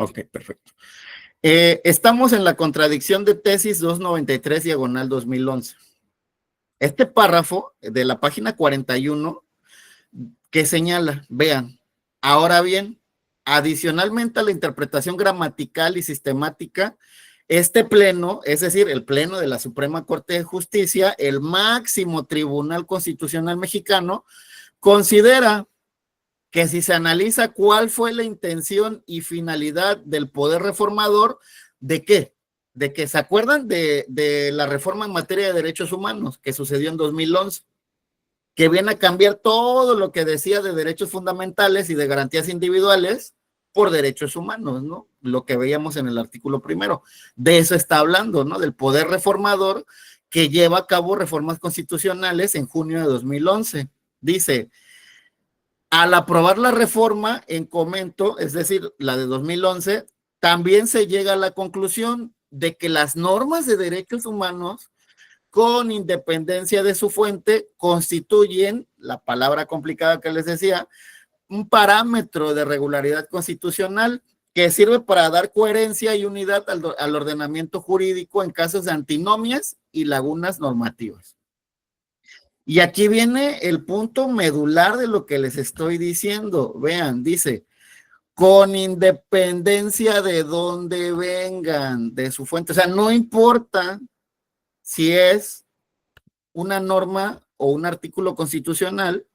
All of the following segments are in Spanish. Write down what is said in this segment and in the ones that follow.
Ok, perfecto. Estamos en la contradicción de tesis 293 diagonal 2011. Este párrafo de la página 41 que señala, vean, ahora bien, adicionalmente a la interpretación gramatical y sistemática, este pleno, es decir, el pleno de la Suprema Corte de Justicia, el máximo tribunal constitucional mexicano, considera que si se analiza cuál fue la intención y finalidad del poder reformador, ¿de qué? De que se acuerdan de la reforma en materia de derechos humanos que sucedió en 2011, que viene a cambiar todo lo que decía de derechos fundamentales y de garantías individuales por derechos humanos, ¿no? Lo que veíamos en el artículo primero. De eso está hablando, ¿no? Del poder reformador que lleva a cabo reformas constitucionales en junio de 2011. Dice, al aprobar la reforma en comento, es decir, la de 2011, también se llega a la conclusión de que las normas de derechos humanos, con independencia de su fuente, constituyen, la palabra complicada que les decía, un parámetro de regularidad constitucional que sirve para dar coherencia y unidad al ordenamiento jurídico en casos de antinomias y lagunas normativas. Y aquí viene el punto medular de lo que les estoy diciendo. Vean, dice, con independencia de dónde vengan, de su fuente. O sea, no importa si es una norma o un artículo constitucional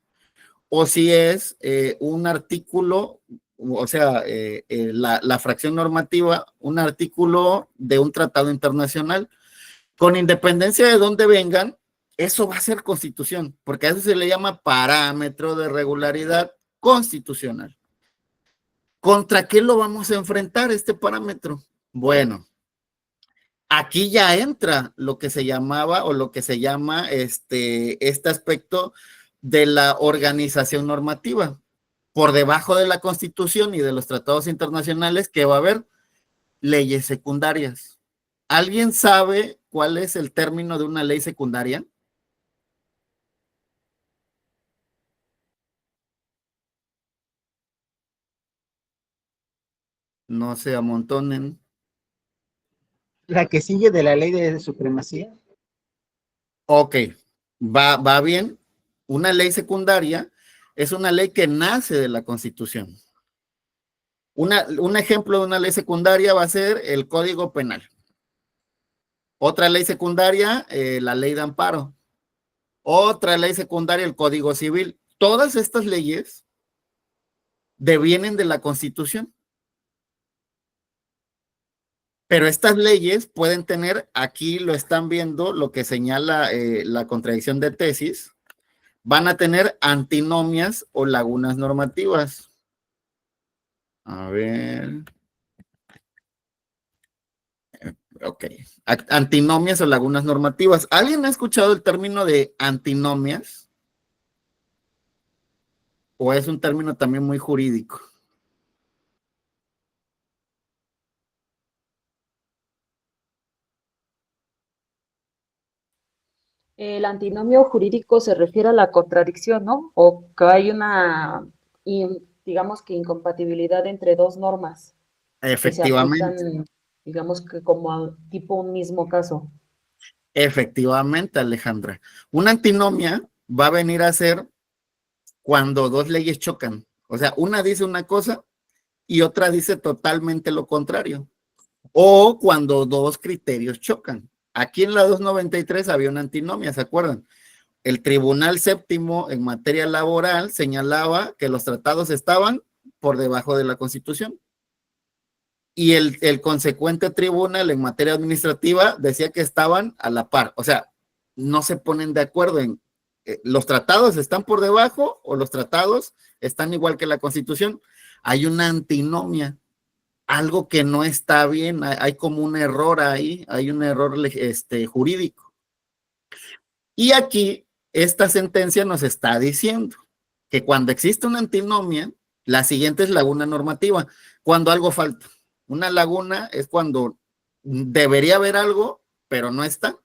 o si es un artículo, o sea, la fracción normativa, un artículo de un tratado internacional. Con independencia de dónde vengan, eso va a ser constitución, porque a eso se le llama parámetro de regularidad constitucional. ¿Contra qué lo vamos a enfrentar este parámetro? Bueno, aquí ya entra lo que se llamaba o lo que se llama este aspecto de la organización normativa. Por debajo de la Constitución y de los tratados internacionales, ¿qué va a haber? Leyes secundarias. ¿Alguien sabe cuál es el término de una ley secundaria? No se amontonen. La que sigue de la ley de supremacía. Ok, va bien. Una ley secundaria es una ley que nace de la Constitución. Un ejemplo de una ley secundaria va a ser el Código Penal. Otra ley secundaria, la ley de amparo. Otra ley secundaria, el Código Civil. Todas estas leyes devienen de la Constitución. Pero estas leyes pueden tener, aquí lo están viendo, lo que señala la contradicción de tesis, van a tener antinomias o lagunas normativas. A ver. Ok. Antinomias o lagunas normativas. ¿Alguien ha escuchado el término de antinomias? ¿O es un término también muy jurídico? El antinomio jurídico se refiere a la contradicción, ¿no? O que hay una, digamos que incompatibilidad entre dos normas que se Efectivamente, aplican, digamos que como tipo un mismo caso. efectivamente, Alejandra. Una antinomia va a venir a ser cuando dos leyes chocan. O sea, una dice una cosa y otra dice totalmente lo contrario. O cuando dos criterios chocan. Aquí en la 293 había una antinomia, ¿se acuerdan? El Tribunal Séptimo en materia laboral señalaba que los tratados estaban por debajo de la Constitución. Y el consecuente tribunal en materia administrativa decía que estaban a la par. O sea, no se ponen de acuerdo en los tratados están por debajo o los tratados están igual que la Constitución. Hay una antinomia, algo que no está bien, hay como un error ahí, hay un error jurídico. Y aquí esta sentencia nos está diciendo que cuando existe una antinomia, la siguiente es laguna normativa, cuando algo falta. Una laguna es cuando debería haber algo, pero no está.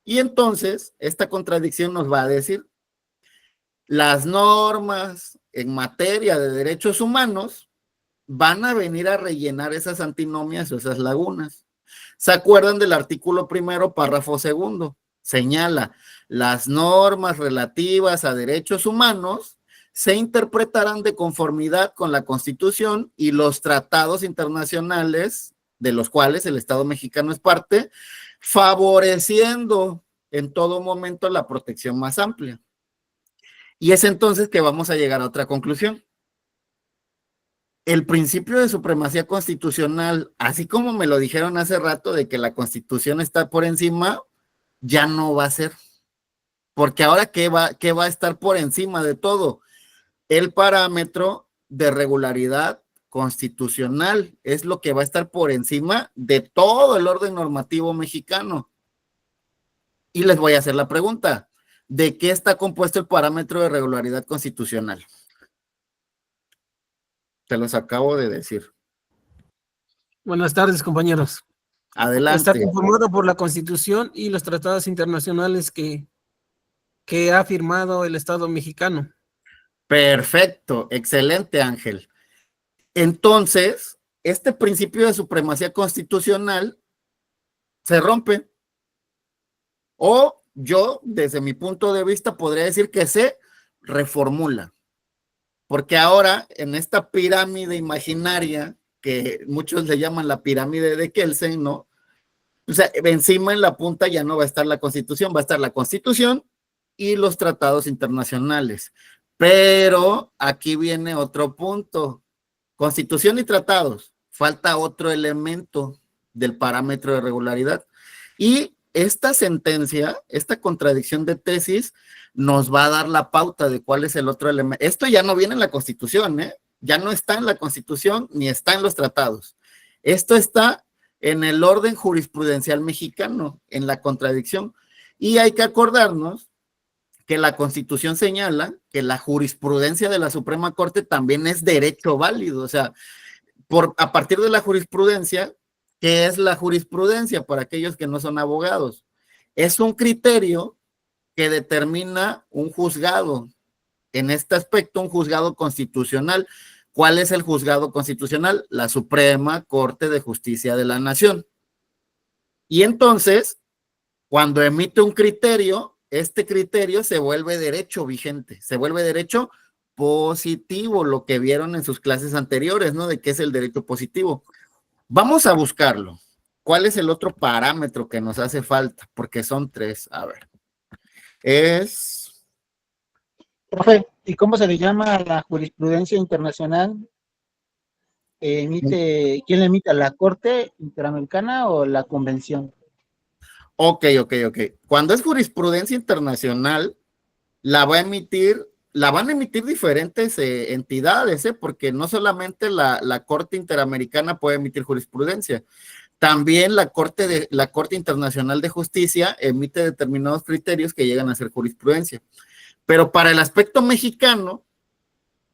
Y entonces, esta contradicción nos va a decir, las normas en materia de derechos humanos van a venir a rellenar esas antinomias o esas lagunas. ¿Se acuerdan del artículo primero, párrafo segundo? Señala, las normas relativas a derechos humanos se interpretarán de conformidad con la Constitución y los tratados internacionales de los cuales el Estado mexicano es parte, favoreciendo en todo momento la protección más amplia. Y es entonces que vamos a llegar a otra conclusión. El principio de supremacía constitucional, así como me lo dijeron hace rato de que la Constitución está por encima, ya no va a ser. Porque ahora, ¿qué va a estar por encima de todo? El parámetro de regularidad constitucional es lo que va a estar por encima de todo el orden normativo mexicano. Y les voy a hacer la pregunta, ¿de qué está compuesto el parámetro de regularidad constitucional? Te los acabo de decir. Buenas tardes, compañeros. Está Adelante. conformado por la Constitución y los tratados internacionales que ha firmado el Estado mexicano. Perfecto, excelente, Ángel. Entonces, este principio de supremacía constitucional se rompe. O yo, desde mi punto de vista, podría decir que se reformula. Porque ahora, en esta pirámide imaginaria, que muchos le llaman la pirámide de Kelsen, ¿no? O sea, encima en la punta ya no va a estar la Constitución, va a estar la Constitución y los tratados internacionales. Pero aquí viene otro punto. Constitución y tratados. Falta otro elemento del parámetro de regularidad. Y esta sentencia, esta contradicción de tesis, nos va a dar la pauta de cuál es el otro elemento. Esto ya no viene en la Constitución, ¿eh? Ya no está en la Constitución ni está en los tratados. Esto está en el orden jurisprudencial mexicano, en la contradicción. Y hay que acordarnos que la Constitución señala que la jurisprudencia de la Suprema Corte también es derecho válido. O sea, a partir de la jurisprudencia, ¿qué es la jurisprudencia para aquellos que no son abogados? Es un criterio que determina un juzgado. En este aspecto, un juzgado constitucional. ¿Cuál es el juzgado constitucional? La Suprema Corte de Justicia de la Nación. Y entonces, cuando emite un criterio, este criterio se vuelve derecho vigente, se vuelve derecho positivo, lo que vieron en sus clases anteriores, ¿no? De qué es el derecho positivo. Vamos a buscarlo. ¿Cuál es el otro parámetro que nos hace falta? Porque son tres. A ver. Profe, ¿y cómo se le llama a la jurisprudencia internacional? ¿Quién la emite? ¿La Corte Interamericana o la Convención? Ok. Cuando es jurisprudencia internacional, la van a emitir diferentes entidades, porque no solamente la Corte Interamericana puede emitir jurisprudencia, también la Corte Internacional de Justicia emite determinados criterios que llegan a ser jurisprudencia. Pero para el aspecto mexicano,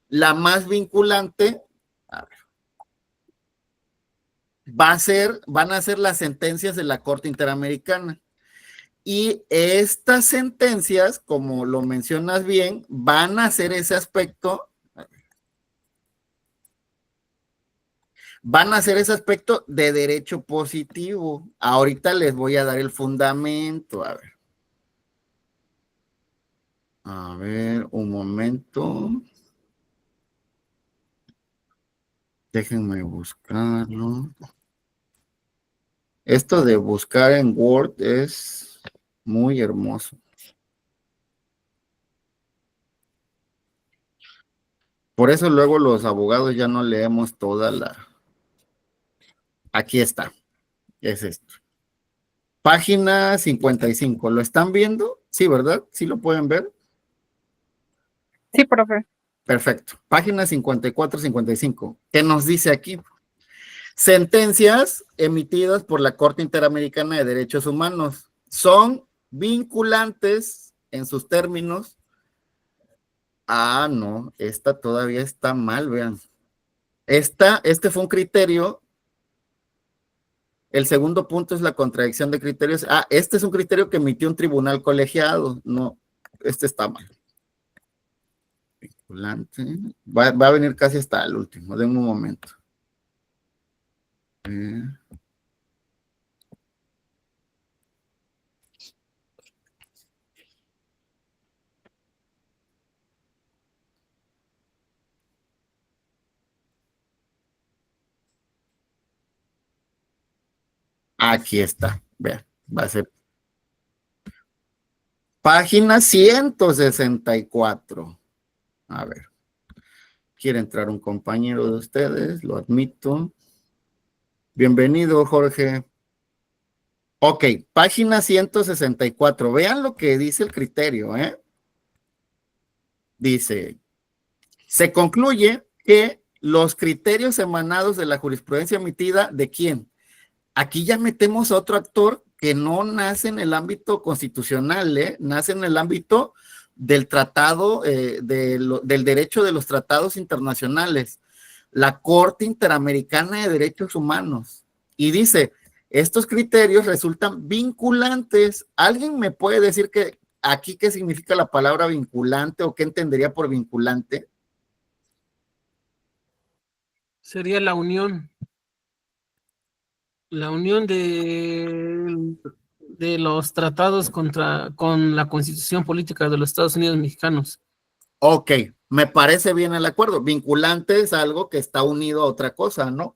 la más vinculante, van a ser las sentencias de la Corte Interamericana. Y estas sentencias, como lo mencionas bien, van a ser ese aspecto, de derecho positivo. Ahorita les voy a dar el fundamento. A ver, un momento. Déjenme buscarlo. Esto de buscar en Word es muy hermoso. Por eso luego los abogados ya no leemos toda la... Aquí está. Es esto. Página 55. ¿Lo están viendo? Sí, ¿verdad? ¿Sí lo pueden ver? Sí, profe. Perfecto. Página 54-55. ¿Qué nos dice aquí? Sentencias emitidas por la Corte Interamericana de Derechos Humanos son vinculantes en sus términos. Ah, no, esta todavía está mal, vean. Este fue un criterio. El segundo punto es la contradicción de criterios. Ah, este es un criterio que emitió un tribunal colegiado. No, este está mal. Vinculante. Va a venir casi hasta el último, denme un momento. Aquí está, vean, va a ser página 164. A ver, quiere entrar un compañero de ustedes, lo admito. Bienvenido, Jorge. Ok, página 164. Vean lo que dice el criterio, ¿eh? Dice, se concluye que los criterios emanados de la jurisprudencia emitida, ¿de quién? Aquí ya metemos a otro actor que no nace en el ámbito constitucional, nace en el ámbito del tratado, del derecho de los tratados internacionales, la Corte Interamericana de Derechos Humanos. Y dice, estos criterios resultan vinculantes. ¿Alguien me puede decir que aquí qué significa la palabra vinculante o qué entendería por vinculante? Sería la unión de los tratados con la Constitución Política de los Estados Unidos Mexicanos. Ok, me parece bien el acuerdo. Vinculante es algo que está unido a otra cosa, ¿no?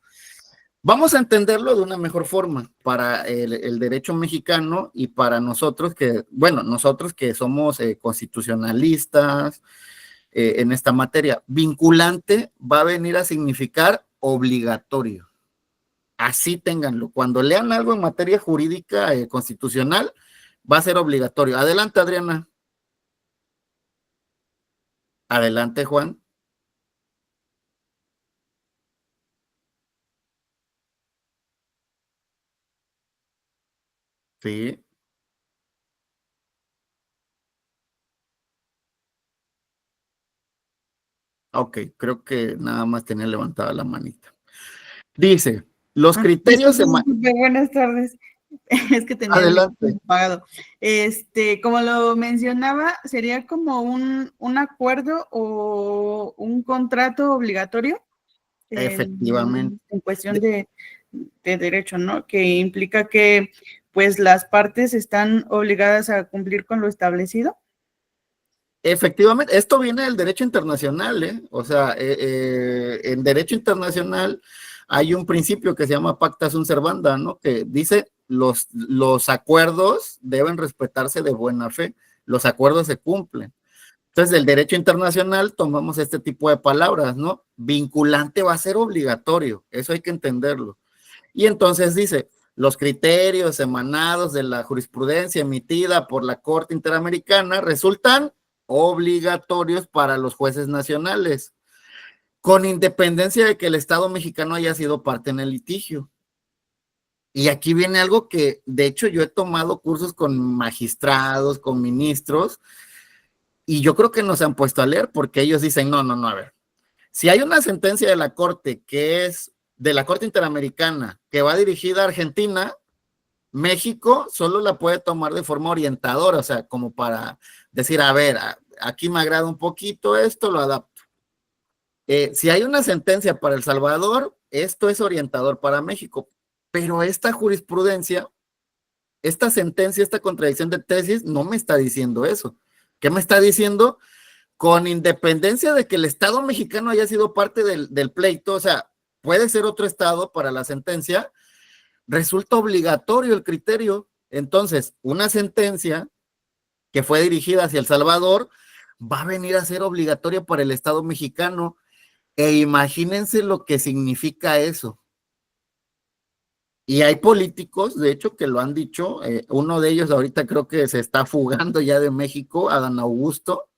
Vamos a entenderlo de una mejor forma para el derecho mexicano y para nosotros que, bueno, nosotros que somos constitucionalistas en esta materia. Vinculante va a venir a significar obligatorio. Así ténganlo. Cuando lean algo en materia jurídica constitucional, va a ser obligatorio. Adelante, Adriana. Adelante, Juan. Sí. Ok, creo que nada más tenía levantada la manita. Dice, los criterios... Disculpe, buenas tardes. Es que tenía el Adelante. micrófono apagado. Como lo mencionaba, sería como un acuerdo o un contrato obligatorio Efectivamente. en cuestión de derecho, ¿no? Que implica que pues las partes están obligadas a cumplir con lo establecido. Efectivamente, esto viene del derecho internacional, ¿eh? O sea, en derecho internacional hay un principio que se llama pacta sunt servanda, ¿no? Que dice los acuerdos deben respetarse de buena fe, los acuerdos se cumplen. Entonces, del derecho internacional tomamos este tipo de palabras, ¿no? Vinculante va a ser obligatorio, eso hay que entenderlo. Y entonces dice, los criterios emanados de la jurisprudencia emitida por la Corte Interamericana resultan obligatorios para los jueces nacionales, con independencia de que el Estado mexicano haya sido parte en el litigio. Y aquí viene algo que, de hecho, yo he tomado cursos con magistrados, con ministros, y yo creo que nos han puesto a leer porque ellos dicen, no, a ver, si hay una sentencia de la Corte que es de la Corte Interamericana que va dirigida a Argentina, México solo la puede tomar de forma orientadora, o sea, como para decir, a ver, aquí me agrada un poquito esto, lo adapto. Si hay una sentencia para El Salvador, esto es orientador para México, pero esta jurisprudencia, esta sentencia, esta contradicción de tesis no me está diciendo eso. ¿Qué me está diciendo? Con independencia de que el Estado mexicano haya sido parte del pleito, o sea, puede ser otro Estado para la sentencia, resulta obligatorio el criterio. Entonces, una sentencia que fue dirigida hacia El Salvador va a venir a ser obligatoria para el Estado mexicano. E imagínense lo que significa eso. Y hay políticos, de hecho, que lo han dicho. Uno de ellos ahorita creo que se está fugando ya de México, Adán Augusto,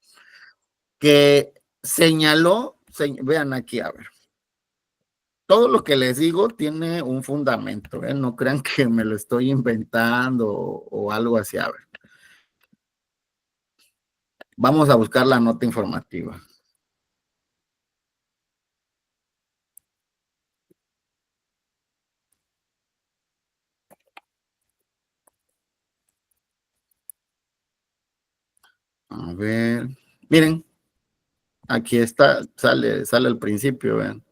que señaló, vean aquí, a ver. Todo lo que les digo tiene un fundamento, ¿eh? No crean que me lo estoy inventando o algo así. A ver, vamos a buscar la nota informativa. A ver, miren, aquí está, sale al principio, vean.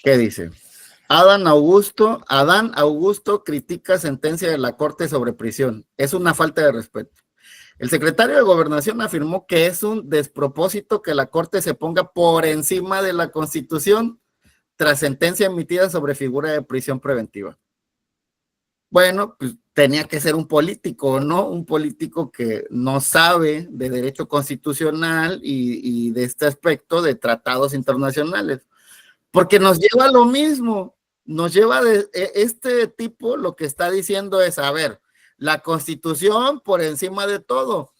¿Qué dice? Adán Augusto critica sentencia de la Corte sobre prisión. Es una falta de respeto. El secretario de Gobernación afirmó que es un despropósito que la Corte se ponga por encima de la Constitución tras sentencia emitida sobre figura de prisión preventiva. Bueno, pues tenía que ser un político, ¿no? Un político que no sabe de derecho constitucional y de este aspecto de tratados internacionales, porque nos lleva a lo mismo, nos lleva de este tipo, lo que está diciendo es, a ver, la Constitución por encima de todo.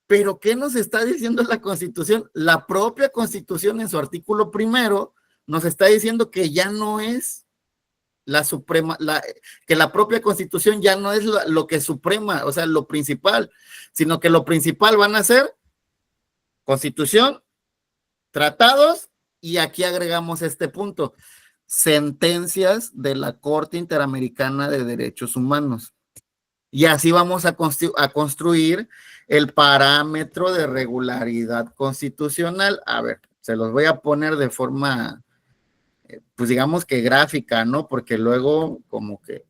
Pero ¿qué nos está diciendo la Constitución? La propia Constitución en su artículo 1 nos está diciendo que ya no es la suprema, que la propia Constitución ya no es lo que suprema, o sea, lo principal, sino que lo principal van a ser Constitución, tratados, y aquí agregamos este punto, sentencias de la Corte Interamericana de Derechos Humanos. Y así vamos a construir el parámetro de regularidad constitucional. A ver, se los voy a poner de forma, pues digamos que gráfica, ¿no? Porque luego como que,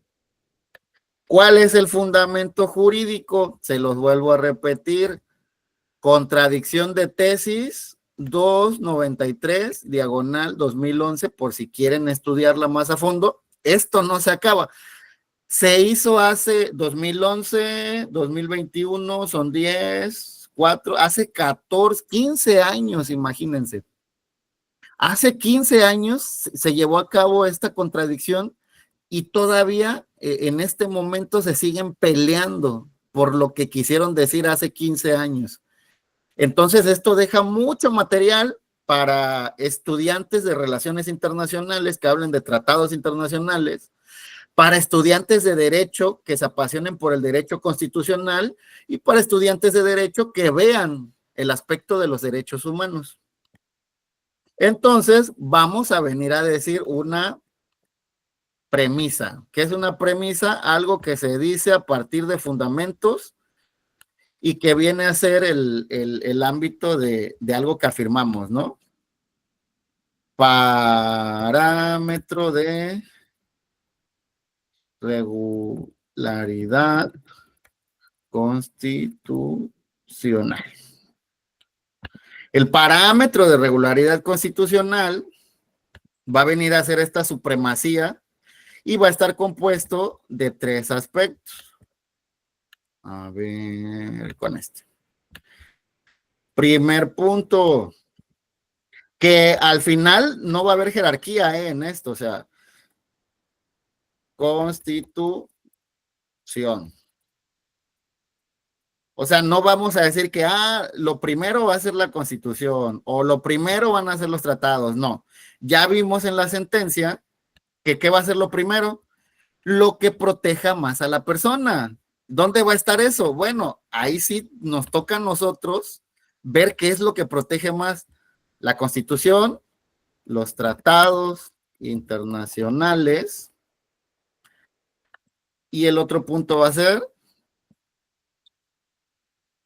¿cuál es el fundamento jurídico? Se los vuelvo a repetir. Contradicción de tesis 293, diagonal 2011, por si quieren estudiarla más a fondo. Esto no se acaba. Se hizo hace 2011, 2021, son 10, 4, hace 14, 15 años, imagínense. Hace 15 años se llevó a cabo esta contradicción y todavía en este momento se siguen peleando por lo que quisieron decir hace 15 años. Entonces esto deja mucho material para estudiantes de relaciones internacionales que hablen de tratados internacionales, para estudiantes de derecho que se apasionen por el derecho constitucional y para estudiantes de derecho que vean el aspecto de los derechos humanos. Entonces, vamos a venir a decir una premisa. ¿Qué es una premisa? Algo que se dice a partir de fundamentos y que viene a ser el ámbito de algo que afirmamos, ¿no? Parámetro de regularidad constitucional. El parámetro de regularidad constitucional va a venir a ser esta supremacía y va a estar compuesto de 3 aspectos. A ver, con este. Primer punto, que al final no va a haber jerarquía en esto, o sea, Constitución. O sea, no vamos a decir que, lo primero va a ser la Constitución o lo primero van a ser los tratados. No, ya vimos en la sentencia que ¿qué va a ser lo primero? Lo que proteja más a la persona. ¿Dónde va a estar eso? Bueno, ahí sí nos toca a nosotros ver qué es lo que protege más la Constitución, los tratados internacionales, y el otro punto va a ser,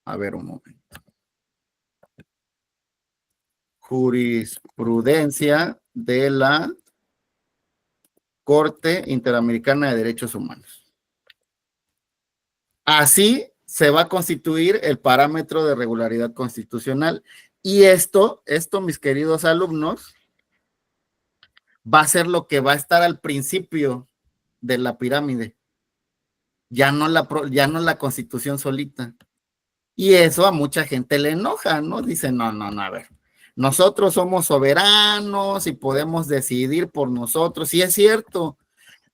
a ver un momento, jurisprudencia de la Corte Interamericana de Derechos Humanos. Así se va a constituir el parámetro de regularidad constitucional. Y esto, mis queridos alumnos, va a ser lo que va a estar al principio de la pirámide. Ya no la Constitución solita. Y eso a mucha gente le enoja, ¿no? Dice, no, a ver, nosotros somos soberanos y podemos decidir por nosotros. Sí es cierto,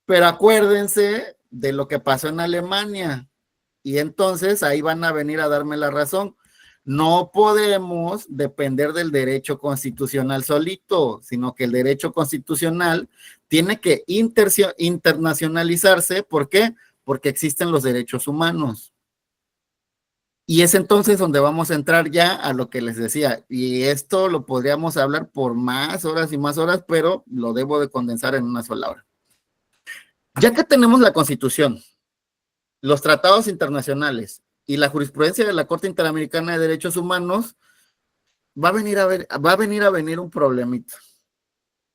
pero acuérdense de lo que pasó en Alemania. Y entonces ahí van a venir a darme la razón. No podemos depender del derecho constitucional solito, sino que el derecho constitucional tiene que internacionalizarse. ¿Por qué? Porque existen los derechos humanos. Y es entonces donde vamos a entrar ya a lo que les decía. Y esto lo podríamos hablar por más horas y más horas, pero lo debo de condensar en una sola hora. Ya que tenemos la Constitución, los tratados internacionales y la jurisprudencia de la Corte Interamericana de Derechos Humanos, va a venir a venir un problemita.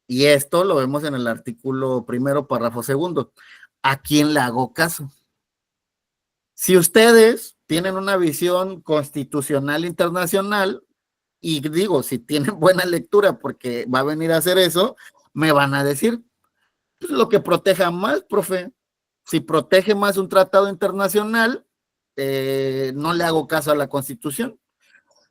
Y esto lo vemos en el artículo primero, párrafo segundo. ¿A quién le hago caso? Si ustedes tienen una visión constitucional internacional, y digo, si tienen buena lectura, porque va a venir a hacer eso, me van a decir, pues, lo que proteja más, profe. Si protege más un tratado internacional, no le hago caso a la Constitución.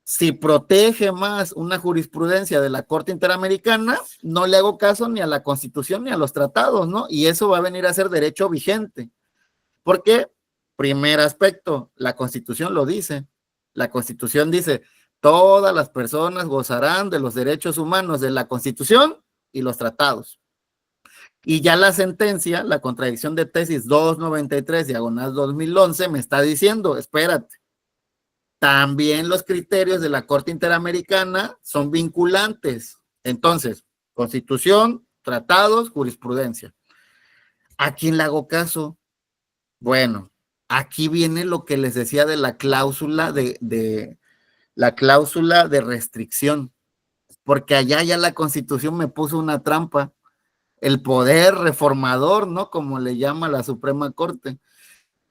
Si protege más una jurisprudencia de la Corte Interamericana, no le hago caso ni a la Constitución ni a los tratados, ¿no? Y eso va a venir a ser derecho vigente. ¿Por qué? Primer aspecto, la Constitución lo dice. La Constitución dice, todas las personas gozarán de los derechos humanos de la Constitución y los tratados. Y ya la sentencia, la contradicción de tesis 293, diagonal 2011, me está diciendo, espérate, también los criterios de la Corte Interamericana son vinculantes. Entonces, Constitución, tratados, jurisprudencia. ¿A quién le hago caso? Bueno, aquí viene lo que les decía de la cláusula la cláusula de restricción, porque allá ya la Constitución me puso una trampa, el poder reformador, ¿no? Como le llama la Suprema Corte.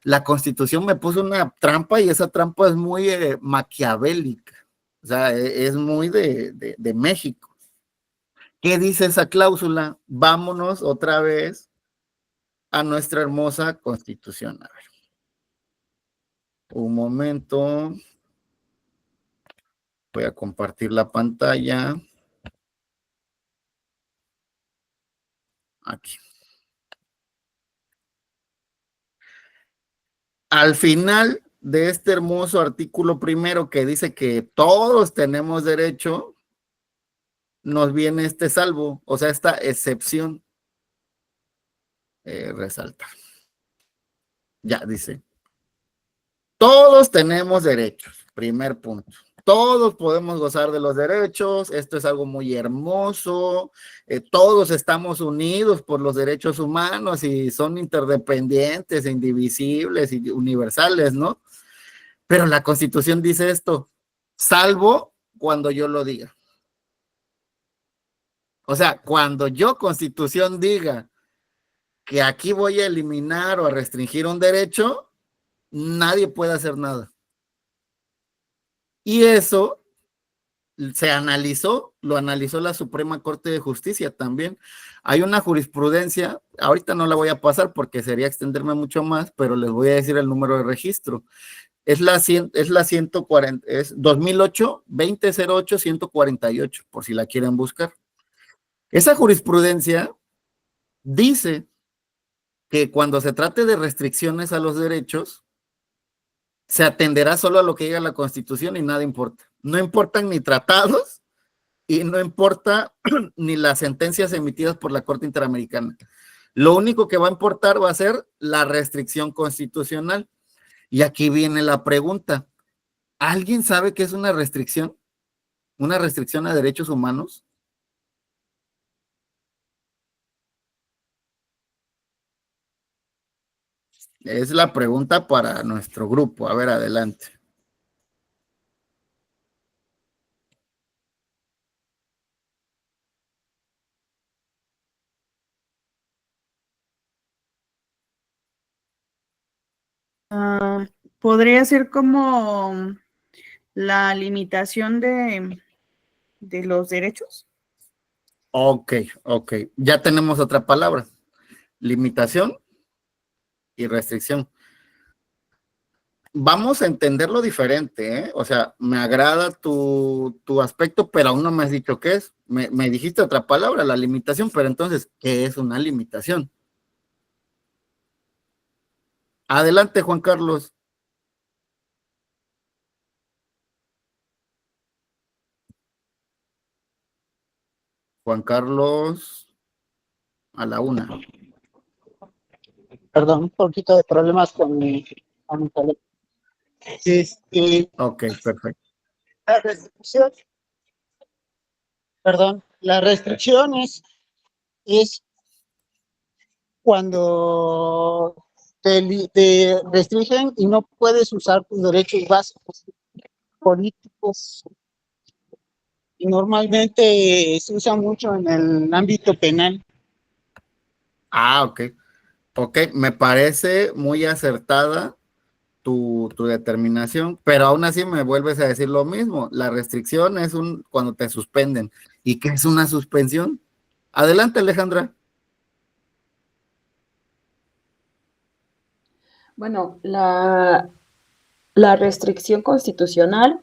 La Constitución me puso una trampa y esa trampa es muy maquiavélica, o sea, es muy de México. ¿Qué dice esa cláusula? Vámonos otra vez a nuestra hermosa Constitución. A ver. Un momento. Voy a compartir la pantalla. Aquí. Al final de este hermoso artículo primero que dice que todos tenemos derecho, nos viene este salvo, o sea, esta excepción. Resaltar. Ya dice. Todos tenemos derechos, primer punto. Todos podemos gozar de los derechos, esto es algo muy hermoso, todos estamos unidos por los derechos humanos y son interdependientes, indivisibles y universales, ¿no? Pero la Constitución dice esto, salvo cuando yo lo diga. O sea, cuando yo, Constitución, diga que aquí voy a eliminar o a restringir un derecho, nadie puede hacer nada. Y eso se analizó, lo analizó la Suprema Corte de Justicia también. Hay una jurisprudencia, ahorita no la voy a pasar porque sería extenderme mucho más, pero les voy a decir el número de registro. Es la 140, es 2008-2008-148, por si la quieren buscar. Esa jurisprudencia dice que cuando se trate de restricciones a los derechos, se atenderá solo a lo que diga la Constitución y nada importa. No importan ni tratados y no importa ni las sentencias emitidas por la Corte Interamericana. Lo único que va a importar va a ser la restricción constitucional. Y aquí viene la pregunta. ¿Alguien sabe qué es una restricción? ¿Una restricción a derechos humanos? Es la pregunta para nuestro grupo. A ver, adelante. Podría ser como la limitación de los derechos. Ok. Ya tenemos otra palabra. Limitación y restricción. Vamos a entenderlo diferente, ¿eh? O sea, me agrada tu aspecto, pero aún no me has dicho qué es. Me dijiste otra palabra, la limitación, pero entonces, ¿qué es una limitación? Adelante, Juan Carlos. Juan Carlos, a la una. Perdón, un poquito de problemas con mi teléfono. Ok, perfecto. La restricción, la restricción es cuando te restringen y no puedes usar tus derechos básicos políticos, y normalmente se usa mucho en el ámbito penal. Ah, ok. Ok, me parece muy acertada tu determinación, pero aún así me vuelves a decir lo mismo. La restricción es cuando te suspenden. ¿Y qué es una suspensión? Adelante, Alejandra. Bueno, la restricción constitucional,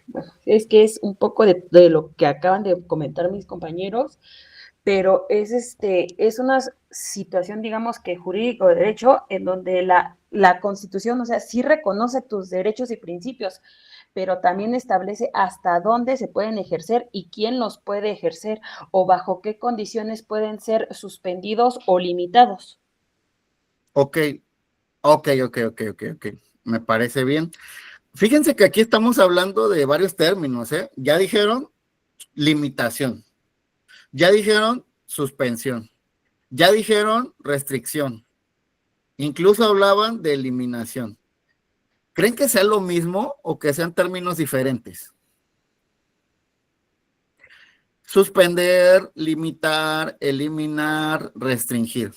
bueno, es que es un poco de lo que acaban de comentar mis compañeros, pero es una situación, digamos que jurídico de derecho, en donde la Constitución, o sea, sí reconoce tus derechos y principios, pero también establece hasta dónde se pueden ejercer y quién los puede ejercer o bajo qué condiciones pueden ser suspendidos o limitados. Ok, ok. Me parece bien. Fíjense que aquí estamos hablando de varios términos, ¿eh? Ya dijeron limitación, ya dijeron suspensión, ya dijeron restricción, incluso hablaban de eliminación. ¿Creen que sea lo mismo o que sean términos diferentes? Suspender, limitar, eliminar, restringir.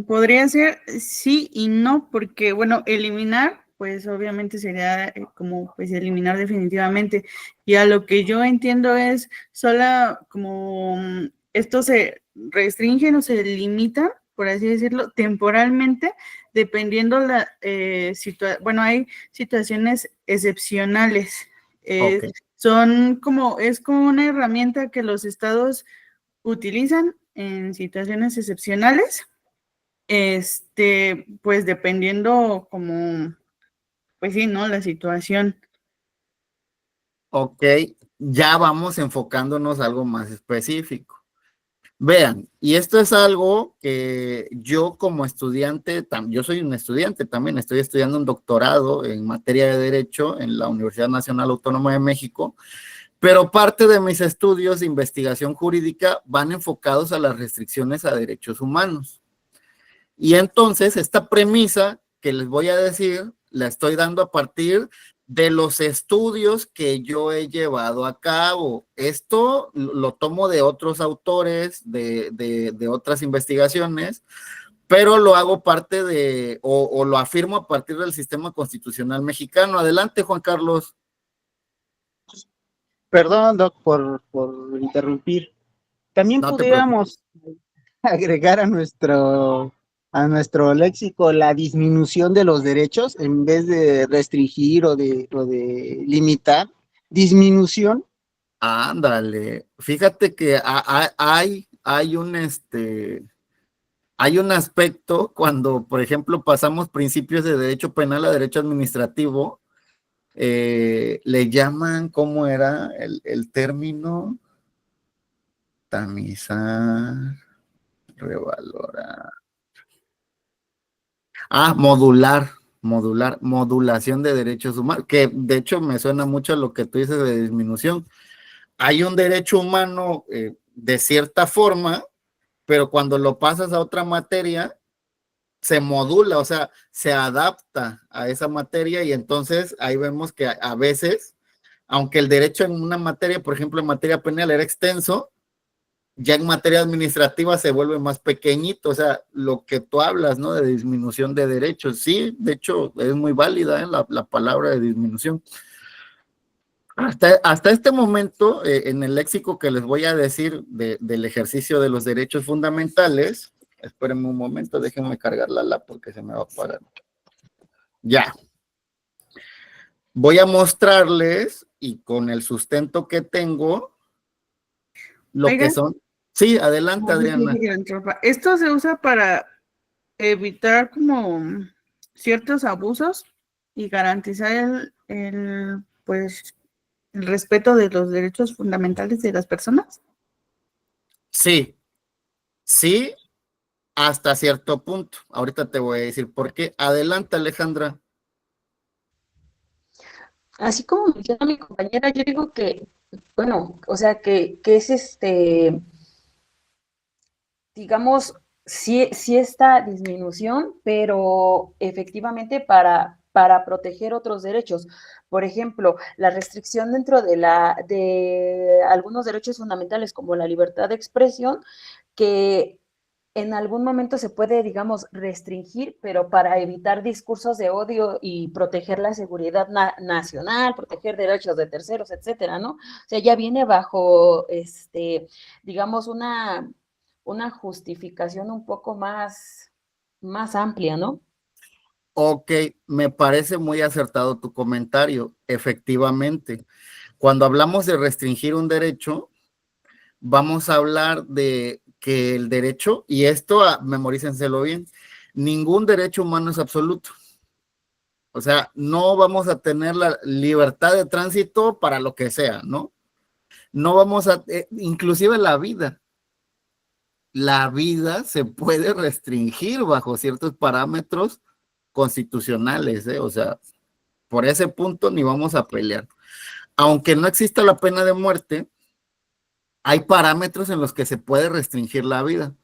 Podría ser sí y no, porque bueno, eliminar, pues obviamente sería como pues eliminar definitivamente. Y a lo que yo entiendo es sola como esto se restringen o se limita, por así decirlo, temporalmente, dependiendo bueno, hay situaciones excepcionales. Ok, Son como, es como una herramienta que los estados utilizan en situaciones excepcionales, pues dependiendo como, pues sí, ¿no? La situación. ok, ya vamos enfocándonos a algo más específico. Vean, y esto es algo que yo como estudiante, yo soy un estudiante también, estoy estudiando un doctorado en materia de Derecho en la Universidad Nacional Autónoma de México, pero parte de mis estudios de investigación jurídica van enfocados a las restricciones a derechos humanos. Y entonces esta premisa que les voy a decir, la estoy dando a partir de los estudios que yo he llevado a cabo. Esto lo tomo de otros autores, de otras investigaciones, pero lo hago parte o lo afirmo a partir del sistema constitucional mexicano. Adelante, Juan Carlos. Perdón, Doc, por interrumpir. También No te preocupes. pudiéramos agregar a nuestro léxico la disminución de los derechos en vez de restringir o de limitar. Disminución. Ándale. Fíjate que hay un aspecto cuando, por ejemplo, pasamos principios de derecho penal a derecho administrativo, le llaman, ¿cómo era el término? Tamizar, revalorar. Modulación de derechos humanos, que de hecho me suena mucho a lo que tú dices de disminución. Hay un derecho humano de cierta forma, pero cuando lo pasas a otra materia, se modula, o sea, se adapta a esa materia y entonces ahí vemos que a veces, aunque el derecho en una materia, por ejemplo, en materia penal era extenso, ya en materia administrativa se vuelve más pequeñito, o sea, lo que tú hablas, ¿no? De disminución de derechos, sí, de hecho es muy válida la palabra de disminución. Hasta este momento, en el léxico que les voy a decir del ejercicio de los derechos fundamentales, espérenme un momento, déjenme cargar la lap porque se me va a parar. Ya. Voy a mostrarles y con el sustento que tengo, lo Oigan, que son. Sí, adelante, Adriana. esto se usa para evitar como ciertos abusos y garantizar pues, el respeto de los derechos fundamentales de las personas. Sí, sí, hasta cierto punto. Ahorita te voy a decir por qué. Adelante, Alejandra. Así como menciona mi compañera, yo digo que, bueno, o sea, que es digamos, sí esta disminución, pero efectivamente para proteger otros derechos. Por ejemplo, la restricción dentro de algunos derechos fundamentales como la libertad de expresión, que en algún momento se puede, digamos, restringir, pero para evitar discursos de odio y proteger la seguridad nacional, proteger derechos de terceros, etcétera, ¿no? O sea, ya viene bajo, digamos, una justificación un poco más amplia, ¿no? Ok, me parece muy acertado tu comentario. Efectivamente, cuando hablamos de restringir un derecho, vamos a hablar de que el derecho, y esto memorícenselo bien, ningún derecho humano es absoluto. O sea, no vamos a tener la libertad de tránsito para lo que sea, ¿no? No vamos a, inclusive la vida se puede restringir bajo ciertos parámetros constitucionales, ¿eh? O sea, por ese punto ni vamos a pelear. Aunque no exista la pena de muerte, hay parámetros en los que se puede restringir la vida.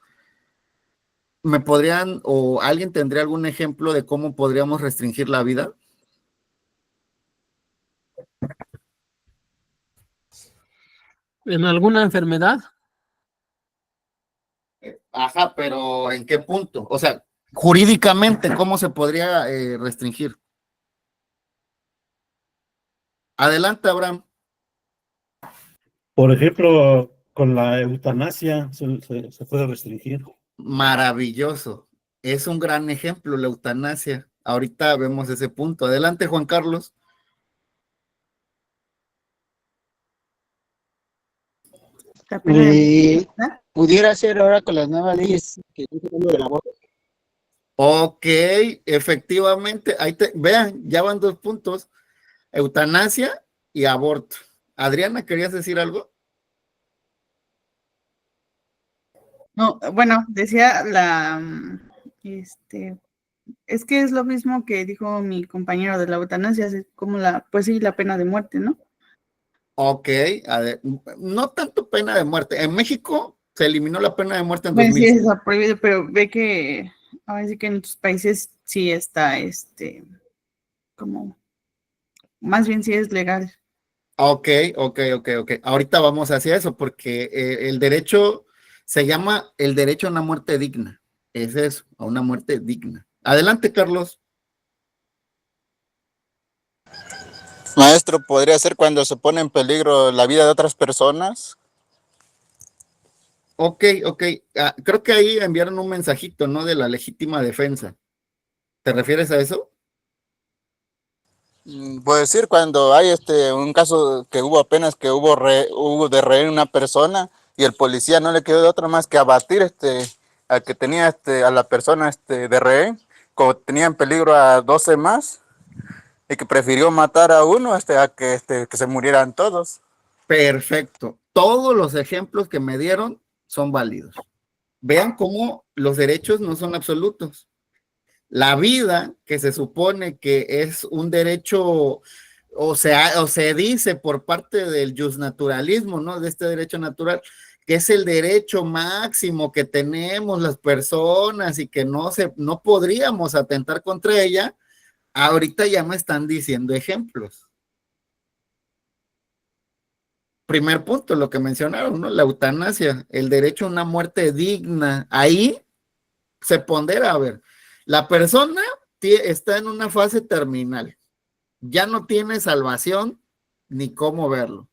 ¿Me podrían, o alguien tendría algún ejemplo de cómo podríamos restringir la vida? ¿En alguna enfermedad? Ajá, pero ¿en qué punto? O sea, jurídicamente, ¿cómo se podría restringir? Adelante, Abraham. Por ejemplo, con la eutanasia se puede restringir. Maravilloso. Es un gran ejemplo, la eutanasia. Ahorita vemos ese punto. Adelante, Juan Carlos. La pena de muerte. Pudiera ser ahora con las nuevas leyes que están sacando del aborto. Ok, efectivamente. Vean, ya van 2 puntos. Eutanasia y aborto. Adriana, ¿querías decir algo? No, bueno, decía es que es lo mismo que dijo mi compañero de la eutanasia, es como pues sí, la pena de muerte, ¿no? Ok, no tanto pena de muerte. En México se eliminó la pena de muerte en Bueno, sí 2005. está prohibido, pero ve que ahora sí que en otros países sí está, como, más bien sí es legal. Ok. Ahorita vamos hacia eso porque el derecho se llama el derecho a una muerte digna. Es eso, a una muerte digna. Adelante, Carlos. Maestro, ¿podría ser cuando se pone en peligro la vida de otras personas? Ok. Creo que ahí enviaron un mensajito, ¿no? De la legítima defensa. ¿Te refieres a eso? Puedo decir, cuando hay un caso que hubo apenas que hubo de rehén una persona y el policía no le quedó de otra más que abatir al que tenía a la persona de rehén, como tenía en peligro a 12 más, y que prefirió matar a uno que se murieran todos. Perfecto. Todos los ejemplos que me dieron son válidos. Vean cómo los derechos no son absolutos. La vida, que se supone que es un derecho, o se dice por parte del justnaturalismo, ¿no? De este derecho natural, que es el derecho máximo que tenemos las personas y que no podríamos atentar contra ella, ahorita ya me están diciendo ejemplos. Primer punto, lo que mencionaron, ¿no? La eutanasia, el derecho a una muerte digna. Ahí se pondera, a ver, la persona está en una fase terminal, ya no tiene salvación ni cómo verlo.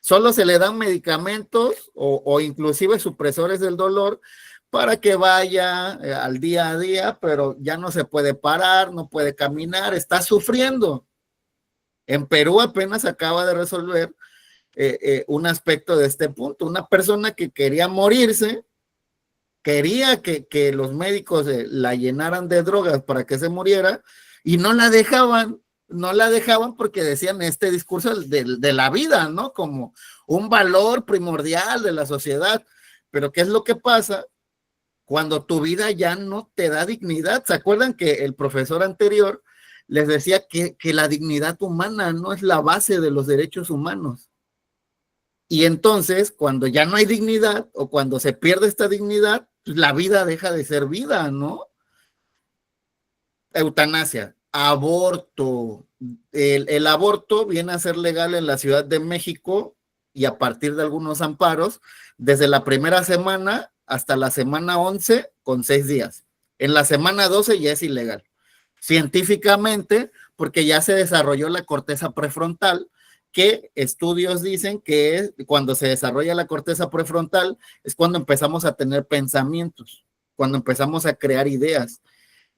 Solo se le dan medicamentos o inclusive supresores del dolor para que vaya al día a día, pero ya no se puede parar, no puede caminar, está sufriendo. En Perú apenas acaba de resolver un aspecto de este punto. Una persona que quería morirse, quería que los médicos la llenaran de drogas para que se muriera y no la dejaban porque decían este discurso de la vida, ¿no? Como un valor primordial de la sociedad. Pero ¿qué es lo que pasa cuando tu vida ya no te da dignidad? ¿Se acuerdan que el profesor anterior les decía que la dignidad humana no es la base de los derechos humanos? Y entonces, cuando ya no hay dignidad o cuando se pierde esta dignidad, pues la vida deja de ser vida, ¿no? Eutanasia. aborto. El aborto viene a ser legal en la Ciudad de México y a partir de algunos amparos, desde la primera semana hasta la semana 11 con 6 días. En la semana 12 ya es ilegal. Científicamente, porque ya se desarrolló la corteza prefrontal, que estudios dicen que cuando se desarrolla la corteza prefrontal es cuando empezamos a tener pensamientos, cuando empezamos a crear ideas.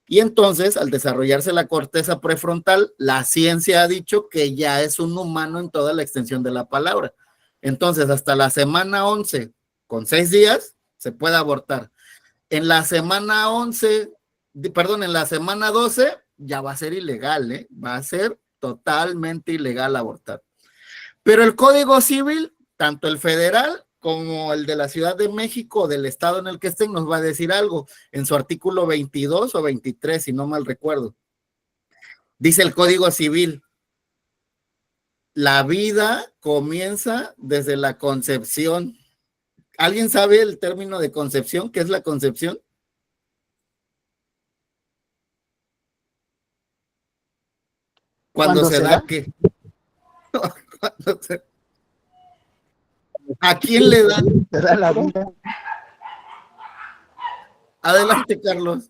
Y entonces, al desarrollarse la corteza prefrontal, la ciencia ha dicho que ya es un humano en toda la extensión de la palabra. Entonces, hasta la semana 11, con 6 días, se puede abortar. En la semana 11, perdón, en la semana 12, ya va a ser ilegal, ¿eh? Va a ser totalmente ilegal abortar. Pero el Código Civil, tanto el federal como el de la Ciudad de México, del estado en el que estén, nos va a decir algo en su artículo 22 o 23, si no mal recuerdo. Dice el Código Civil, la vida comienza desde la concepción. ¿Alguien sabe el término de concepción? ¿Qué es la concepción? Cuando se da, ¿qué? ¿A quién le dan? Te da la vida. Adelante, Carlos.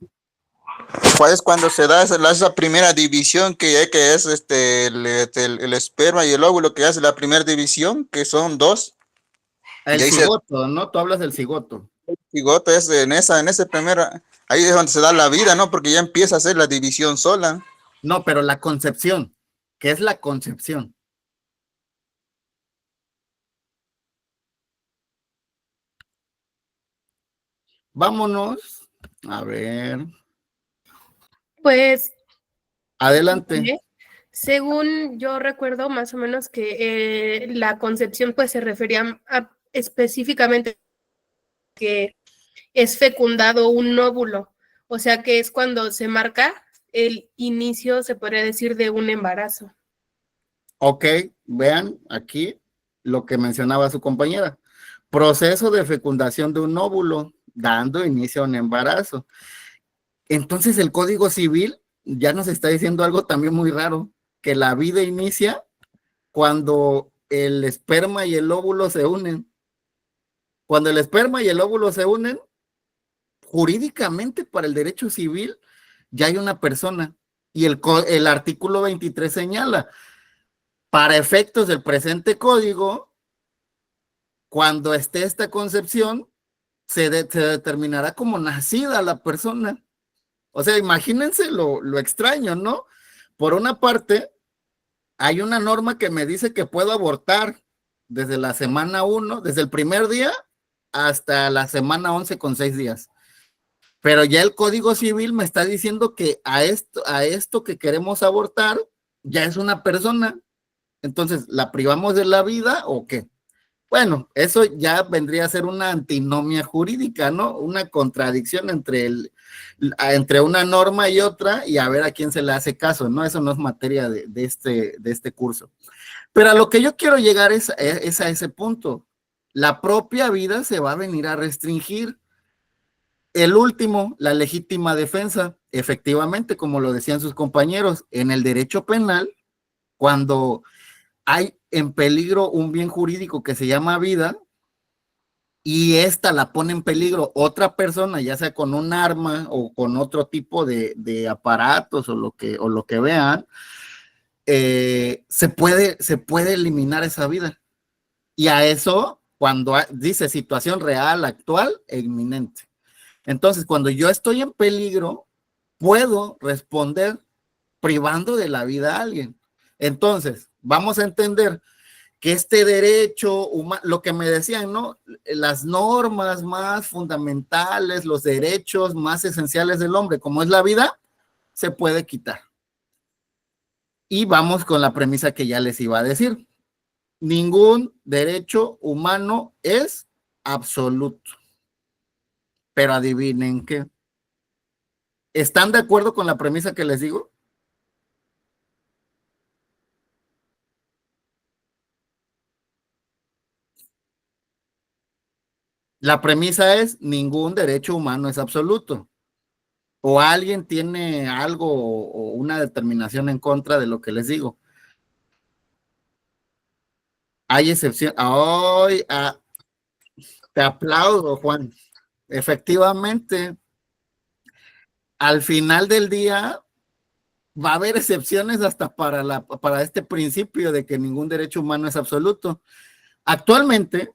Pues cuando se da esa primera división que es el esperma y el óvulo, que hace la primera división, que son dos. El Y ahí cigoto, ¿no? Tú hablas del cigoto. el cigoto es en ese primera, ahí es donde se da la vida, ¿no? Porque ya empieza a hacer la división sola. No, pero la concepción. ¿Qué es la concepción? Vámonos. A ver. Pues, Adelante. según yo recuerdo más o menos que la concepción pues se refería específicamente que es fecundado un óvulo, o sea que es cuando se marca el inicio, se podría decir, de un embarazo. Ok, vean aquí lo que mencionaba su compañera. Proceso de fecundación de un óvulo, dando inicio a un embarazo. Entonces el Código Civil ya nos está diciendo algo también muy raro, que la vida inicia cuando el esperma y el óvulo se unen. Cuando el esperma y el óvulo se unen, jurídicamente para el derecho civil ya hay una persona. Y el artículo 23 señala, para efectos del presente código, cuando esté esta concepción, se determinará como nacida la persona. O sea, imagínense lo extraño, ¿no? Por una parte, hay una norma que me dice que puedo abortar desde la semana 1, desde el primer día hasta la semana 11 con 6 días. Pero ya el Código Civil me está diciendo que a esto que queremos abortar ya es una persona. Entonces, ¿la privamos de la vida o qué? Bueno, eso ya vendría a ser una antinomia jurídica, ¿no? Una contradicción entre una norma y otra y a ver a quién se le hace caso, ¿no? Eso no es materia de este curso. Pero a lo que yo quiero llegar es a ese punto. La propia vida se va a venir a restringir. El último, la legítima defensa, efectivamente, como lo decían sus compañeros, en el derecho penal, cuando hay en peligro un bien jurídico que se llama vida y esta la pone en peligro otra persona, ya sea con un arma o con otro tipo de aparatos o lo que vean, se puede eliminar esa vida. Y a eso, cuando dice situación real, actual e inminente. Entonces, cuando yo estoy en peligro, puedo responder privando de la vida a alguien. Entonces, vamos a entender que este derecho humano, lo que me decían, ¿no? Las normas más fundamentales, los derechos más esenciales del hombre, como es la vida, se puede quitar. Y vamos con la premisa que ya les iba a decir. Ningún derecho humano es absoluto. Pero adivinen qué. ¿Están de acuerdo con la premisa que les digo? La premisa es ningún derecho humano es absoluto. o alguien tiene algo o una determinación en contra de lo que les digo. Hay excepción. Ay, te aplaudo, Juan. Efectivamente, al final del día va a haber excepciones hasta para este principio de que ningún derecho humano es absoluto. Actualmente,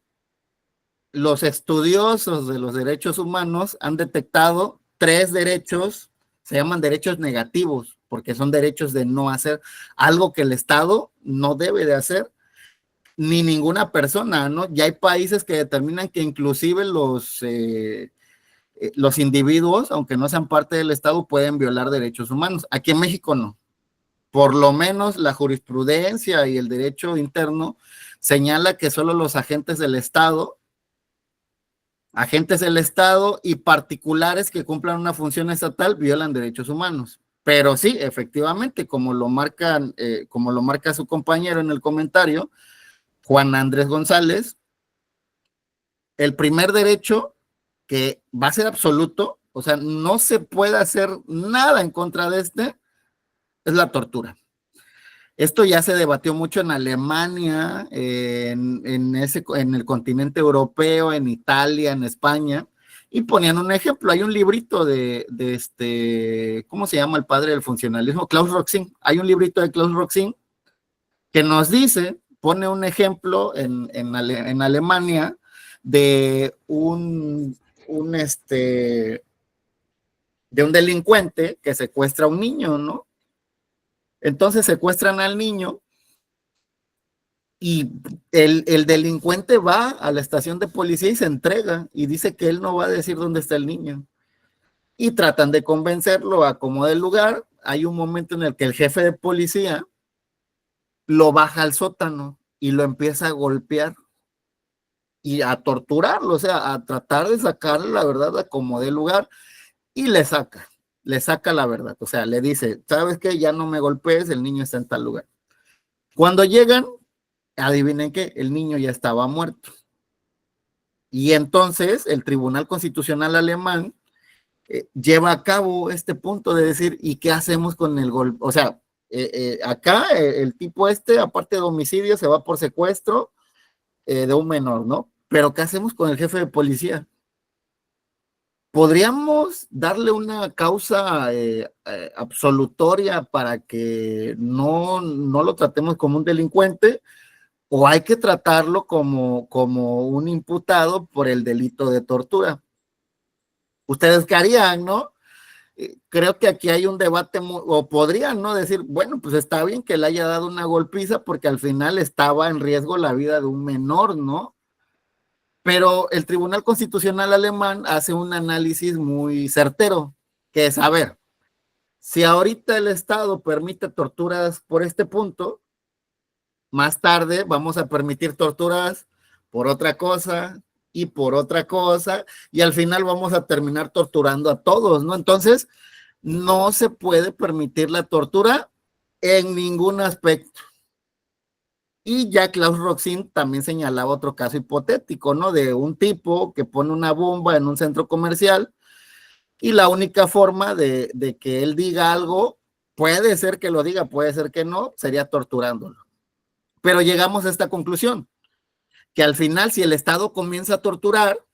los estudiosos de los derechos humanos han detectado 3 derechos, se llaman derechos negativos, porque son derechos de no hacer algo que el Estado no debe de hacer, ni ninguna persona, ¿no? Ya hay países que determinan que inclusive los individuos, aunque no sean parte del Estado, pueden violar derechos humanos. Aquí en México no. Por lo menos la jurisprudencia y el derecho interno señala que solo los agentes del Estado y particulares que cumplan una función estatal violan derechos humanos. Pero sí, efectivamente, como lo marca su compañero en el comentario, Juan Andrés González, el primer derecho que va a ser absoluto, o sea, no se puede hacer nada en contra de es la tortura. Esto ya se debatió mucho en Alemania, en el continente europeo, en Italia, en España, y ponían un ejemplo. Hay un librito de ¿cómo se llama el padre del funcionalismo? Klaus Roxin. Hay un librito de Klaus Roxin que nos dice, pone un ejemplo en Alemania de un delincuente que secuestra a un niño, ¿no? Entonces secuestran al niño y el delincuente va a la estación de policía y se entrega y dice que él no va a decir dónde está el niño. Y tratan de convencerlo a como del lugar. Hay un momento en el que el jefe de policía lo baja al sótano y lo empieza a golpear y a torturarlo, o sea, a tratar de sacarle la verdad a como del lugar, y le saca la verdad, o sea, le dice, ¿sabes qué? Ya no me golpees, el niño está en tal lugar. Cuando llegan, adivinen qué, el niño ya estaba muerto. Y entonces el Tribunal Constitucional alemán lleva a cabo este punto de decir, ¿y qué hacemos con el golpe? O sea, acá el tipo aparte de homicidio, se va por secuestro de un menor, ¿no? Pero ¿qué hacemos con el jefe de policía? ¿Podríamos darle una causa absolutoria para que no lo tratemos como un delincuente, o hay que tratarlo como un imputado por el delito de tortura? ¿Ustedes qué harían, no? Creo que aquí hay un debate, o podrían, ¿no? Decir, bueno, pues está bien que le haya dado una golpiza porque al final estaba en riesgo la vida de un menor, ¿no? Pero el Tribunal Constitucional alemán hace un análisis muy certero, que es, a ver, si ahorita el Estado permite torturas por este punto, más tarde vamos a permitir torturas por otra cosa y por otra cosa, y al final vamos a terminar torturando a todos, ¿no? Entonces, no se puede permitir la tortura en ningún aspecto. Y ya Klaus Roxin también señalaba otro caso hipotético, ¿no? De un tipo que pone una bomba en un centro comercial y la única forma de que él diga algo, puede ser que lo diga, puede ser que no, sería torturándolo. Pero llegamos a esta conclusión, que al final si el Estado comienza a torturar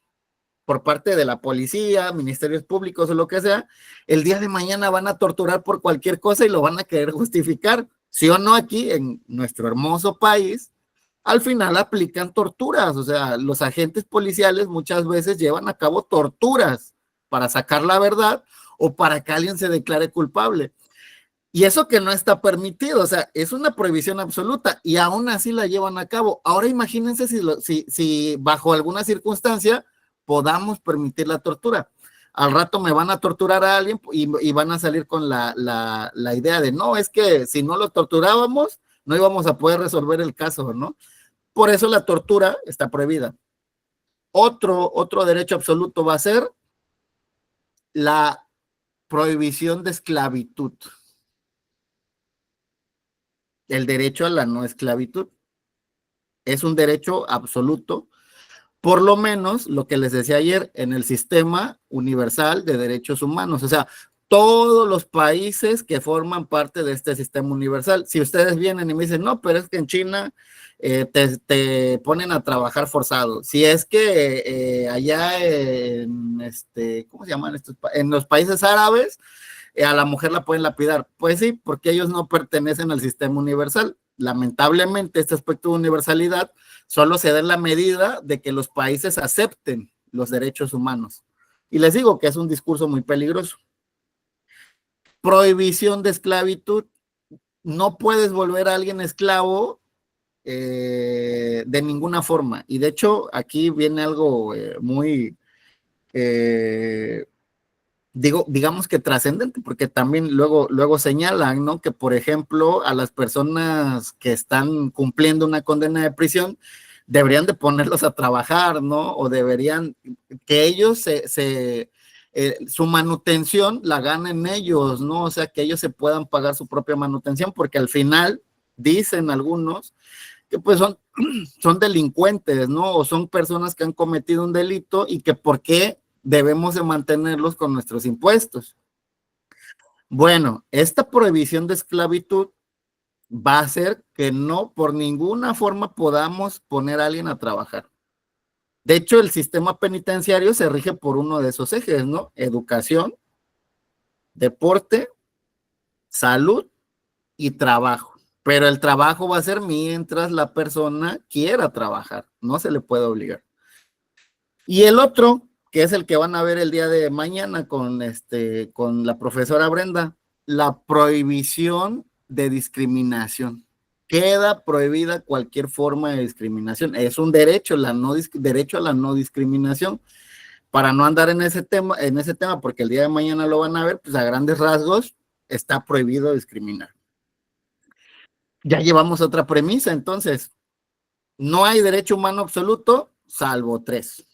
por parte de la policía, ministerios públicos o lo que sea, el día de mañana van a torturar por cualquier cosa y lo van a querer justificar. Sí o no, aquí en nuestro hermoso país, al final aplican torturas, o sea, los agentes policiales muchas veces llevan a cabo torturas para sacar la verdad o para que alguien se declare culpable. Y eso que no está permitido, o sea, es una prohibición absoluta y aún así la llevan a cabo. Ahora imagínense si bajo alguna circunstancia podamos permitir la tortura. Al rato me van a torturar a alguien y van a salir con la idea de, no, es que si no lo torturábamos, no íbamos a poder resolver el caso, ¿no? Por eso la tortura está prohibida. Otro derecho absoluto va a ser la prohibición de esclavitud. El derecho a la no esclavitud es un derecho absoluto, por lo menos lo que les decía ayer, en el sistema universal de derechos humanos. O sea, todos los países que forman parte de este sistema universal. Si ustedes vienen y me dicen, no, pero es que en China te ponen a trabajar forzado. Si es que allá en, ¿cómo se llaman estos? En los países árabes, a la mujer la pueden lapidar. Pues sí, porque ellos no pertenecen al sistema universal. Lamentablemente, este aspecto de universalidad solo se da en la medida de que los países acepten los derechos humanos. Y les digo que es un discurso muy peligroso. Prohibición de esclavitud. No puedes volver a alguien esclavo de ninguna forma. Y de hecho, aquí viene algo muy, digamos que trascendente, porque también luego señalan, ¿no? Que, por ejemplo, a las personas que están cumpliendo una condena de prisión, deberían de ponerlos a trabajar, ¿no? O deberían que ellos su manutención la ganen ellos, ¿no? O sea, que ellos se puedan pagar su propia manutención, porque al final dicen algunos que pues son delincuentes, ¿no? O son personas que han cometido un delito y que por qué debemos de mantenerlos con nuestros impuestos. Bueno, esta prohibición de esclavitud va a hacer que no por ninguna forma podamos poner a alguien a trabajar. De hecho, el sistema penitenciario se rige por uno de esos ejes, ¿no? Educación, deporte, salud y trabajo. Pero el trabajo va a ser mientras la persona quiera trabajar, no se le puede obligar. Y el otro, que es el que van a ver el día de mañana con la profesora Brenda, la prohibición de discriminación. Queda prohibida cualquier forma de discriminación. Es un derecho, derecho a la no discriminación. Para no andar en ese tema, porque el día de mañana lo van a ver, pues a grandes rasgos está prohibido discriminar. Ya llevamos otra premisa, entonces, no hay derecho humano absoluto, salvo 3.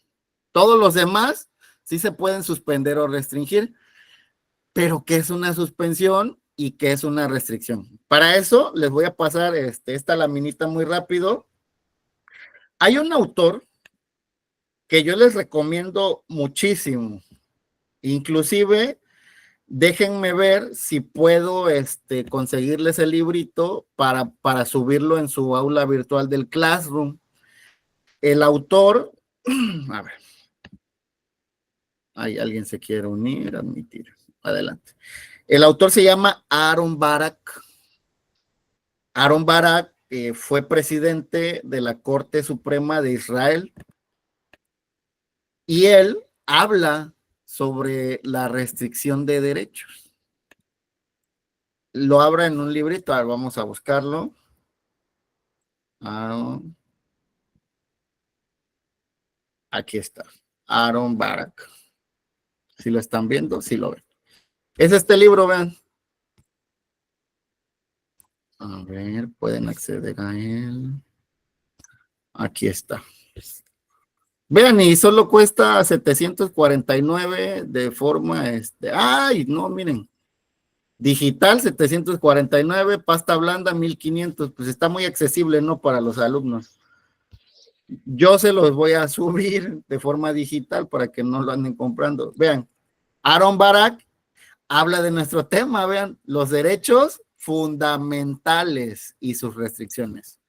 Todos los demás sí se pueden suspender o restringir, pero ¿qué es una suspensión y qué es una restricción? Para eso les voy a pasar esta laminita muy rápido. Hay un autor que yo les recomiendo muchísimo, inclusive déjenme ver si puedo conseguirles el librito para subirlo en su aula virtual del Classroom. El autor, a ver, alguien se quiere unir, admitir, adelante. El autor se llama Aaron Barak. Aaron Barak fue presidente de la Corte Suprema de Israel y él habla sobre la restricción de derechos. Lo abra en un librito, a ver, vamos a buscarlo. Aquí está, Aaron Barak. Si lo están viendo, sí lo ven. Es este libro, vean. A ver, pueden acceder a él. Aquí está. Vean, y solo cuesta 749 de forma, ay, no, miren. Digital 749, pasta blanda 1500, pues está muy accesible, ¿no? Para los alumnos. Yo se los voy a subir de forma digital para que no lo anden comprando. Vean, Aaron Barak habla de nuestro tema, vean, los derechos fundamentales y sus restricciones.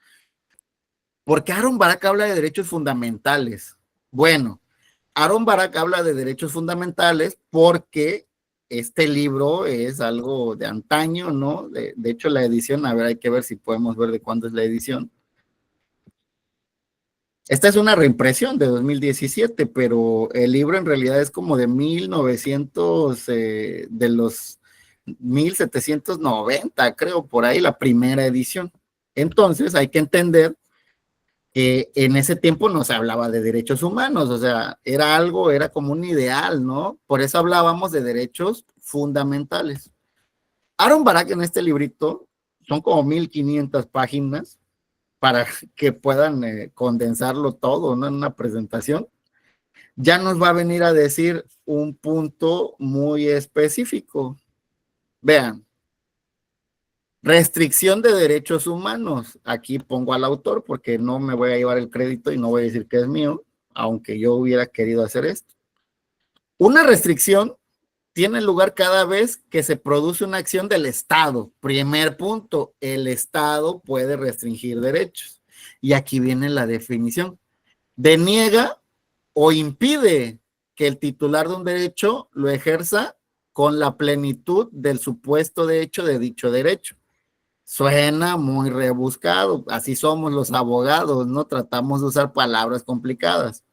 ¿Por qué Aaron Barak habla de derechos fundamentales? Bueno, Aaron Barak habla de derechos fundamentales porque este libro es algo de antaño, ¿no? De hecho, la edición, a ver, hay que ver si podemos ver de cuándo es la edición. Esta es una reimpresión de 2017, pero el libro en realidad es como de 1900, de los 1790, creo, por ahí, la primera edición. Entonces, hay que entender que en ese tiempo no se hablaba de derechos humanos, o sea, era como un ideal, ¿no? Por eso hablábamos de derechos fundamentales. Aaron Barak en este librito, son como 1500 páginas, para que puedan condensarlo todo, ¿no? En una presentación, ya nos va a venir a decir un punto muy específico. Vean, restricción de derechos humanos. Aquí pongo al autor porque no me voy a llevar el crédito y no voy a decir que es mío, aunque yo hubiera querido hacer esto. Una restricción tiene lugar cada vez que se produce una acción del Estado. Primer punto, el Estado puede restringir derechos. Y aquí viene la definición. Deniega o impide que el titular de un derecho lo ejerza con la plenitud del supuesto de hecho de dicho derecho. Suena muy rebuscado, así somos los abogados, ¿no? Tratamos de usar palabras complicadas.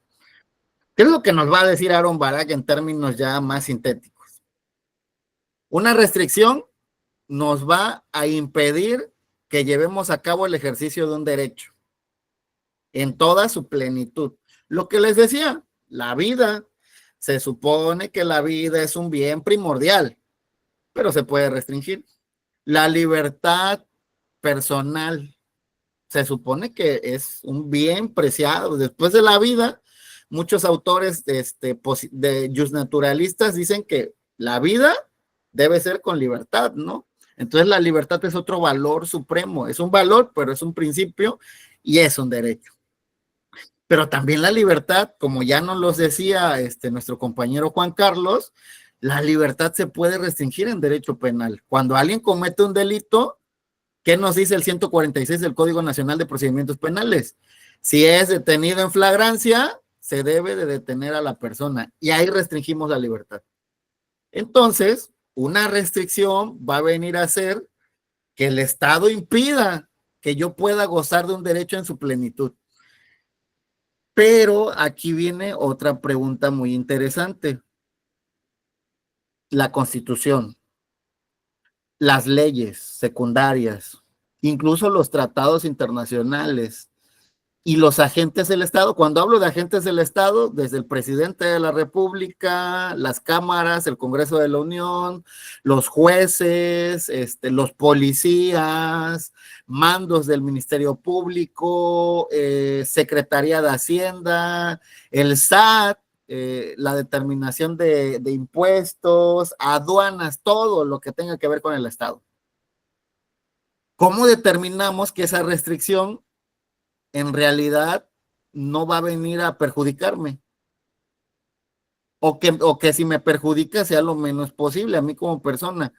¿Qué es lo que nos va a decir Aaron Barak en términos ya más sintéticos? Una restricción nos va a impedir que llevemos a cabo el ejercicio de un derecho en toda su plenitud. Lo que les decía, la vida, se supone que la vida es un bien primordial, pero se puede restringir. La libertad personal, se supone que es un bien preciado. Después de la vida, muchos autores de justnaturalistas dicen que la vida debe ser con libertad, ¿no? Entonces la libertad es otro valor supremo, es un valor, pero es un principio y es un derecho. Pero también la libertad, como ya nos los decía nuestro compañero Juan Carlos, la libertad se puede restringir en derecho penal. Cuando alguien comete un delito, ¿qué nos dice el 146 del Código Nacional de Procedimientos Penales? Si es detenido en flagrancia, se debe de detener a la persona y ahí restringimos la libertad. Entonces, una restricción va a venir a ser que el Estado impida que yo pueda gozar de un derecho en su plenitud. Pero aquí viene otra pregunta muy interesante. La Constitución, las leyes secundarias, incluso los tratados internacionales y los agentes del Estado. Cuando hablo de agentes del Estado, desde el presidente de la República, las cámaras, el Congreso de la Unión, los jueces, los policías, mandos del Ministerio Público, Secretaría de Hacienda, el SAT, la determinación de impuestos, aduanas, todo lo que tenga que ver con el Estado. ¿Cómo determinamos que esa restricción en realidad no va a venir a perjudicarme? O que si me perjudica sea lo menos posible a mí como persona.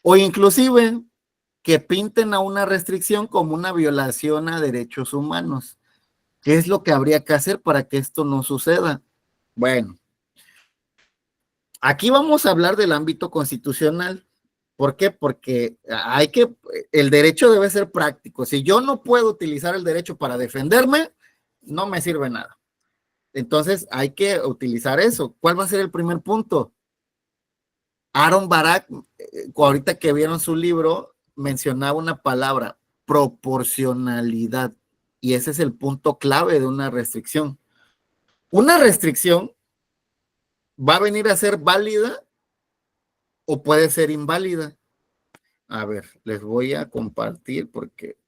O inclusive que pinten a una restricción como una violación a derechos humanos. ¿Qué es lo que habría que hacer para que esto no suceda? Bueno, aquí vamos a hablar del ámbito constitucional. ¿Por qué? Porque el derecho debe ser práctico. Si yo no puedo utilizar el derecho para defenderme, no me sirve nada. Entonces hay que utilizar eso. ¿Cuál va a ser el primer punto? Aaron Barak, ahorita que vieron su libro, mencionaba una palabra, proporcionalidad. Y ese es el punto clave de una restricción. Una restricción va a venir a ser válida o puede ser inválida. A ver, les voy a compartir porque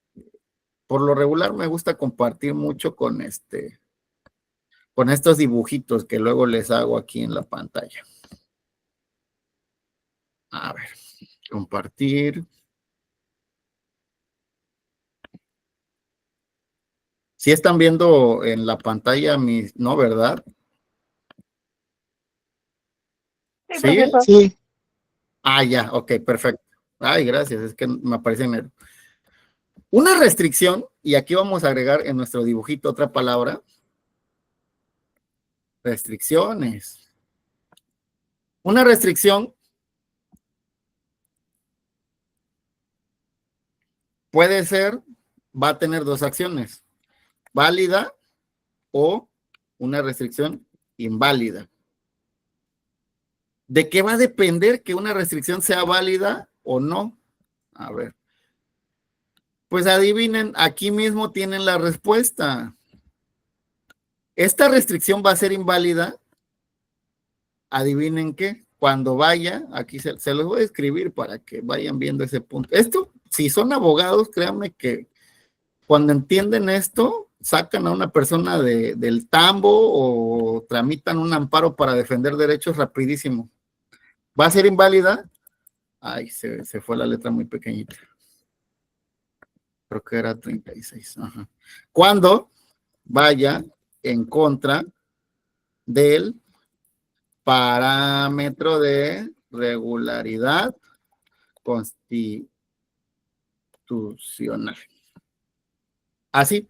por lo regular me gusta compartir mucho con estos dibujitos que luego les hago aquí en la pantalla. A ver, compartir. ¿Sí están viendo en la pantalla mis, no, verdad? Sí, ¿Sí? profesor. Sí, Ah, ya, ok, perfecto. Ay, gracias, es que me aparece en negro. Una restricción, y aquí vamos a agregar en nuestro dibujito otra palabra. Restricciones. Una restricción puede ser, va a tener dos acciones, válida o una restricción inválida. ¿De qué va a depender que una restricción sea válida o no? A ver. Pues adivinen, aquí mismo tienen la respuesta. Esta restricción va a ser inválida. Adivinen qué. Cuando vaya, aquí se los voy a escribir para que vayan viendo ese punto. Esto, si son abogados, créanme que cuando entienden esto, sacan a una persona del tambo o tramitan un amparo para defender derechos rapidísimo. ¿Va a ser inválida? Ay, se fue la letra muy pequeñita. Creo que era 36. Ajá. Cuando vaya en contra del parámetro de regularidad constitucional. Así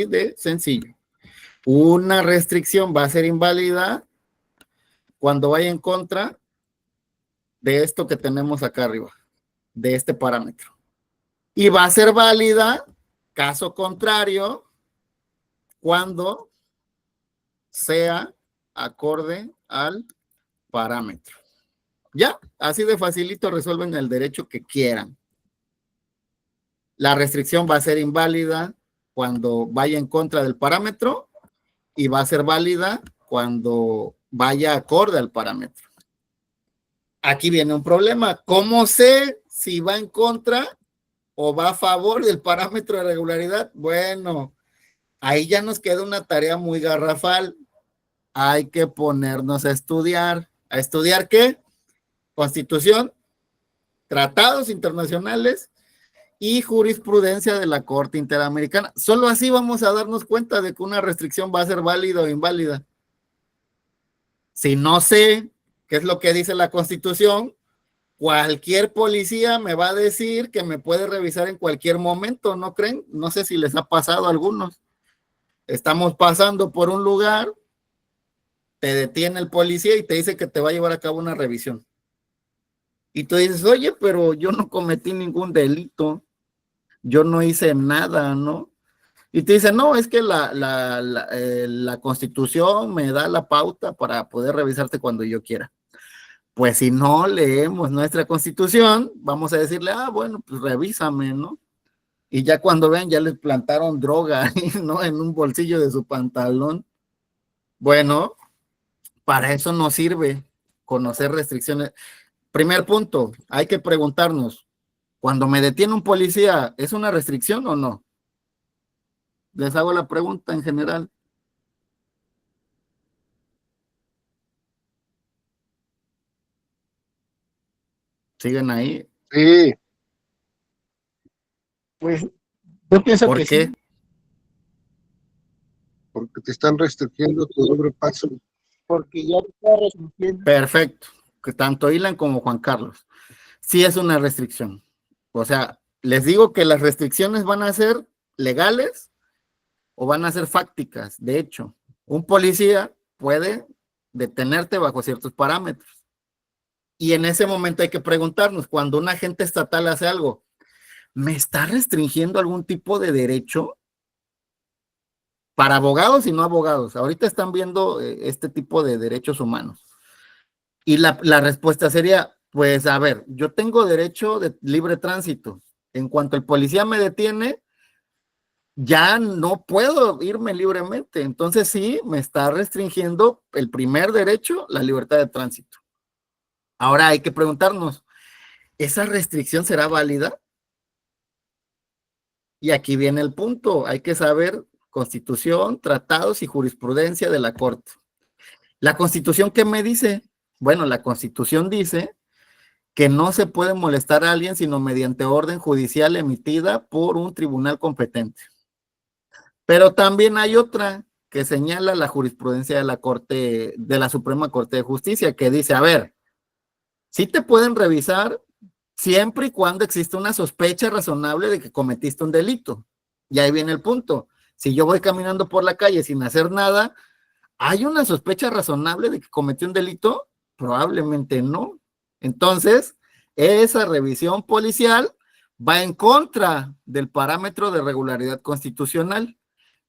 de sencillo. Una restricción va a ser inválida cuando vaya en contra de esto que tenemos acá arriba, de este parámetro. Y va a ser válida, caso contrario, cuando sea acorde al parámetro. Ya, así de facilito resuelven el derecho que quieran. La restricción va a ser inválida cuando vaya en contra del parámetro y va a ser válida cuando vaya acorde al parámetro. Aquí viene un problema. ¿Cómo sé si va en contra o va a favor del parámetro de regularidad? Bueno, ahí ya nos queda una tarea muy garrafal. Hay que ponernos a estudiar. ¿A estudiar qué? Constitución, tratados internacionales y jurisprudencia de la Corte Interamericana. Solo así vamos a darnos cuenta de que una restricción va a ser válida o inválida. Si no sé qué es lo que dice la Constitución, cualquier policía me va a decir que me puede revisar en cualquier momento, ¿no creen? No sé si les ha pasado a algunos. Estamos pasando por un lugar, te detiene el policía y te dice que te va a llevar a cabo una revisión. Y tú dices, oye, pero yo no cometí ningún delito, yo no hice nada, ¿no? Y te dicen, no, es que la Constitución me da la pauta para poder revisarte cuando yo quiera. Pues si no leemos nuestra Constitución, vamos a decirle, bueno, pues revísame, ¿no? Y ya cuando vean, ya les plantaron droga ahí, ¿no? En un bolsillo de su pantalón. Bueno, para eso nos sirve conocer restricciones. Primer punto, hay que preguntarnos, cuando me detiene un policía, ¿es una restricción o no? Les hago la pregunta en general. ¿Siguen ahí? Sí. Pues yo pienso ¿Por que qué? sí. Porque te están restringiendo tu libre paso. Porque ya te está restringiendo. Perfecto. Que tanto Ilan como Juan Carlos. Sí es una restricción. O sea, les digo que las restricciones van a ser legales o van a ser fácticas. De hecho, un policía puede detenerte bajo ciertos parámetros. Y en ese momento hay que preguntarnos, cuando un agente estatal hace algo, ¿me está restringiendo algún tipo de derecho? Para abogados y no abogados. Ahorita están viendo este tipo de derechos humanos. Y la respuesta sería, pues a ver, yo tengo derecho de libre tránsito. En cuanto el policía me detiene, ya no puedo irme libremente. Entonces sí, me está restringiendo el primer derecho, la libertad de tránsito. Ahora hay que preguntarnos, ¿esa restricción será válida? Y aquí viene el punto, hay que saber Constitución, tratados y jurisprudencia de la Corte. ¿La Constitución qué me dice? Bueno, la Constitución dice que no se puede molestar a alguien sino mediante orden judicial emitida por un tribunal competente. Pero también hay otra que señala la jurisprudencia de la Corte, de la Suprema Corte de Justicia, que dice, a ver, sí te pueden revisar siempre y cuando exista una sospecha razonable de que cometiste un delito. Y ahí viene el punto. Si yo voy caminando por la calle sin hacer nada, ¿hay una sospecha razonable de que cometí un delito? Probablemente no. Entonces, esa revisión policial va en contra del parámetro de regularidad constitucional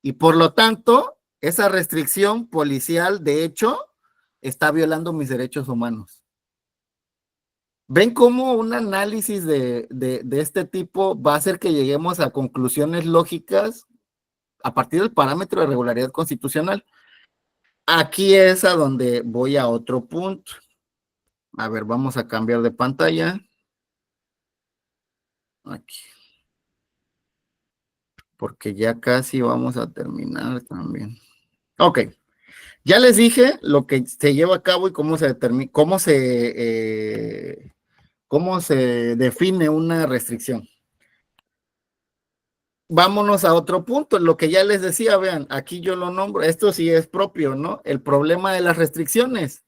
y por lo tanto, esa restricción policial, de hecho, está violando mis derechos humanos. ¿Ven cómo un análisis de este tipo va a hacer que lleguemos a conclusiones lógicas a partir del parámetro de regularidad constitucional? Aquí es a donde voy a otro punto. A ver, vamos a cambiar de pantalla. Aquí. Porque ya casi vamos a terminar también. Ok. Ya les dije lo que se lleva a cabo y cómo se determina, cómo se define una restricción. Vámonos a otro punto, lo que ya les decía, vean, aquí yo lo nombro, esto sí es propio, ¿no? El problema de las restricciones.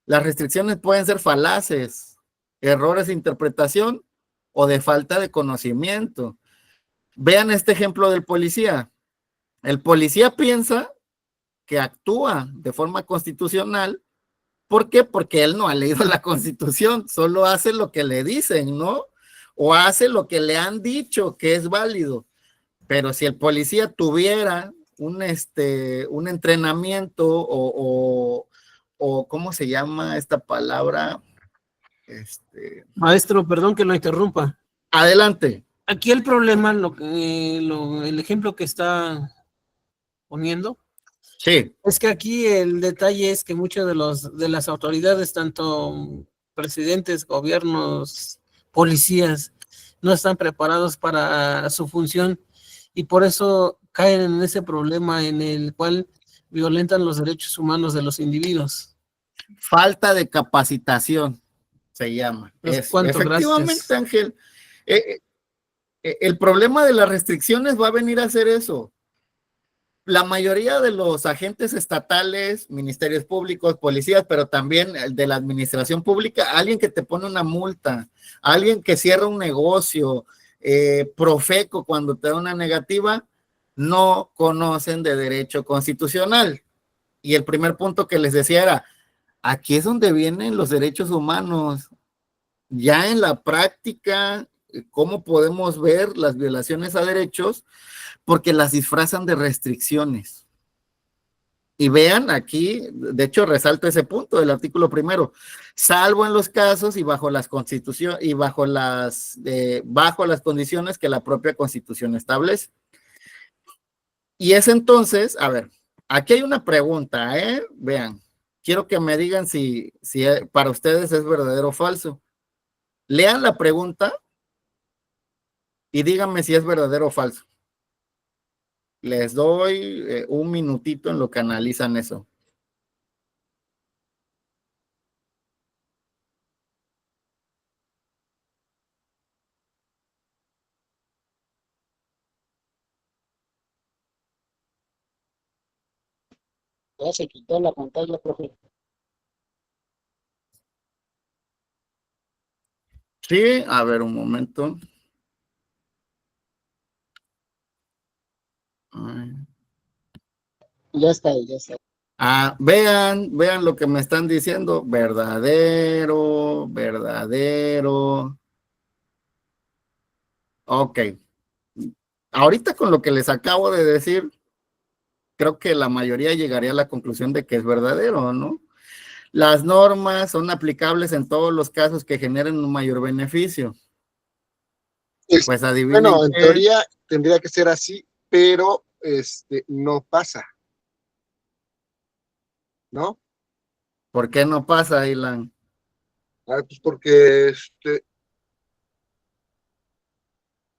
Las restricciones pueden ser falaces, errores de interpretación o de falta de conocimiento. Vean este ejemplo del policía. El policía piensa que actúa de forma constitucional. ¿Por qué? Porque él no ha leído la Constitución, solo hace lo que le dicen, ¿no? O hace lo que le han dicho que es válido. Pero si el policía tuviera un entrenamiento o ¿cómo se llama esta palabra? Maestro, perdón que lo interrumpa. Adelante. Aquí el problema, el ejemplo que está poniendo, sí, es que aquí el detalle es que muchos de las autoridades, tanto presidentes, gobiernos, policías, no están preparados para su función y por eso caen en ese problema en el cual violentan los derechos humanos de los individuos. Falta de capacitación se llama. Efectivamente, gracias. Ángel. El problema de las restricciones va a venir a ser eso. La mayoría de los agentes estatales, ministerios públicos, policías, pero también de la administración pública, alguien que te pone una multa, alguien que cierra un negocio, Profeco cuando te da una negativa, no conocen de derecho constitucional. Y el primer punto que les decía era, aquí es donde vienen los derechos humanos. Ya en la práctica, ¿cómo podemos ver las violaciones a derechos? Porque las disfrazan de restricciones. Y vean aquí, de hecho resalto ese punto del artículo primero, salvo en los casos y bajo las constituciones y bajo las condiciones que la propia Constitución establece. Y es entonces, a ver, aquí hay una pregunta, vean, quiero que me digan si para ustedes es verdadero o falso. Lean la pregunta y díganme si es verdadero o falso. Les doy un minutito en lo que analizan eso. Ya se quitó la pantalla, profe. Sí, a ver un momento. Ya está, ya está. Vean lo que me están diciendo. Verdadero, verdadero. Ok. Ahorita con lo que les acabo de decir, creo que la mayoría llegaría a la conclusión de que es verdadero, ¿no? Las normas son aplicables en todos los casos que generen un mayor beneficio. Pues adivinen. Bueno, en teoría tendría que ser así, pero no pasa. ¿No? ¿Por qué no pasa, Ilan? Pues porque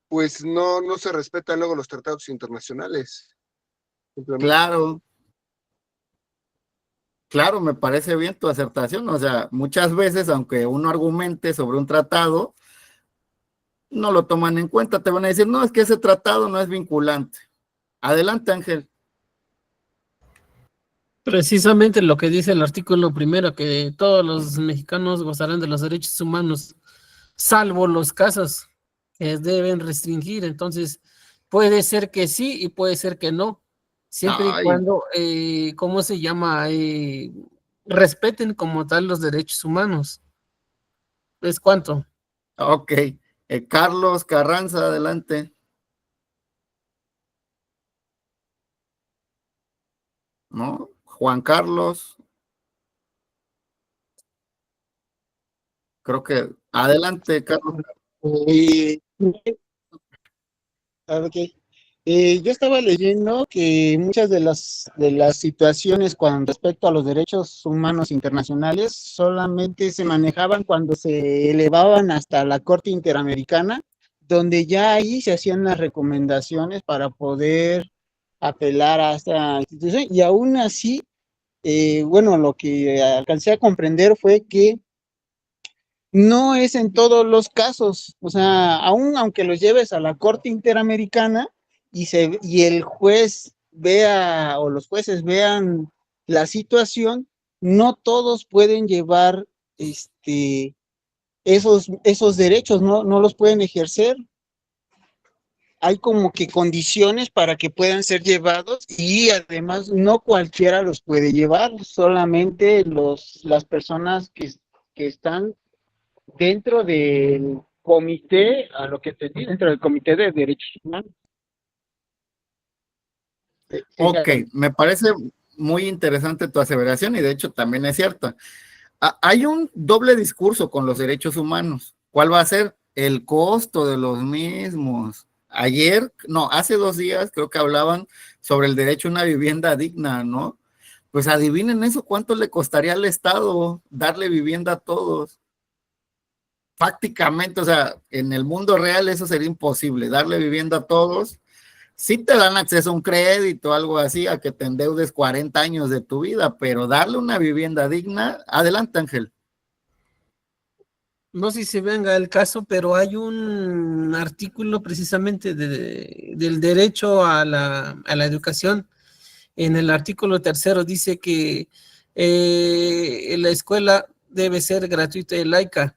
pues no se respetan luego los tratados internacionales. Claro. Claro, me parece bien tu acertación. O sea, muchas veces, aunque uno argumente sobre un tratado, no lo toman en cuenta. Te van a decir, no, es que ese tratado no es vinculante. Adelante, Ángel. Precisamente lo que dice el artículo primero, que todos los mexicanos gozarán de los derechos humanos, salvo los casos que deben restringir. Entonces, puede ser que sí y puede ser que no, siempre y cuando, ¿cómo se llama? Respeten como tal los derechos humanos. ¿Es cuánto? Ok. Carlos Carranza, adelante. ¿No? Juan Carlos. Creo que. Adelante, Carlos. Yo estaba leyendo que muchas de las situaciones con respecto a los derechos humanos internacionales solamente se manejaban cuando se elevaban hasta la Corte Interamericana, donde ya ahí se hacían las recomendaciones para poder apelar a esta institución, y aún así, bueno, lo que alcancé a comprender fue que no es en todos los casos, o sea, aún aunque los lleves a la Corte Interamericana y el juez vea o los jueces vean la situación, no todos pueden llevar esos derechos, no los pueden ejercer. Hay como que condiciones para que puedan ser llevados y además no cualquiera los puede llevar, solamente las personas que están dentro del comité, a lo que entendí, dentro del comité de derechos humanos. Ok, me parece muy interesante tu aseveración y de hecho también es cierta. Hay un doble discurso con los derechos humanos. ¿Cuál va a ser? El costo de los mismos. Hace 2 días creo que hablaban sobre el derecho a una vivienda digna, ¿no? Pues adivinen eso, ¿cuánto le costaría al Estado darle vivienda a todos? Prácticamente, o sea, en el mundo real eso sería imposible, darle vivienda a todos. Sí te dan acceso a un crédito, algo así, a que te endeudes 40 años de tu vida, pero darle una vivienda digna, adelante, Ángel. No sé si venga el caso, pero hay un artículo precisamente del derecho a la educación. En el artículo 3 dice que la escuela debe ser gratuita y laica.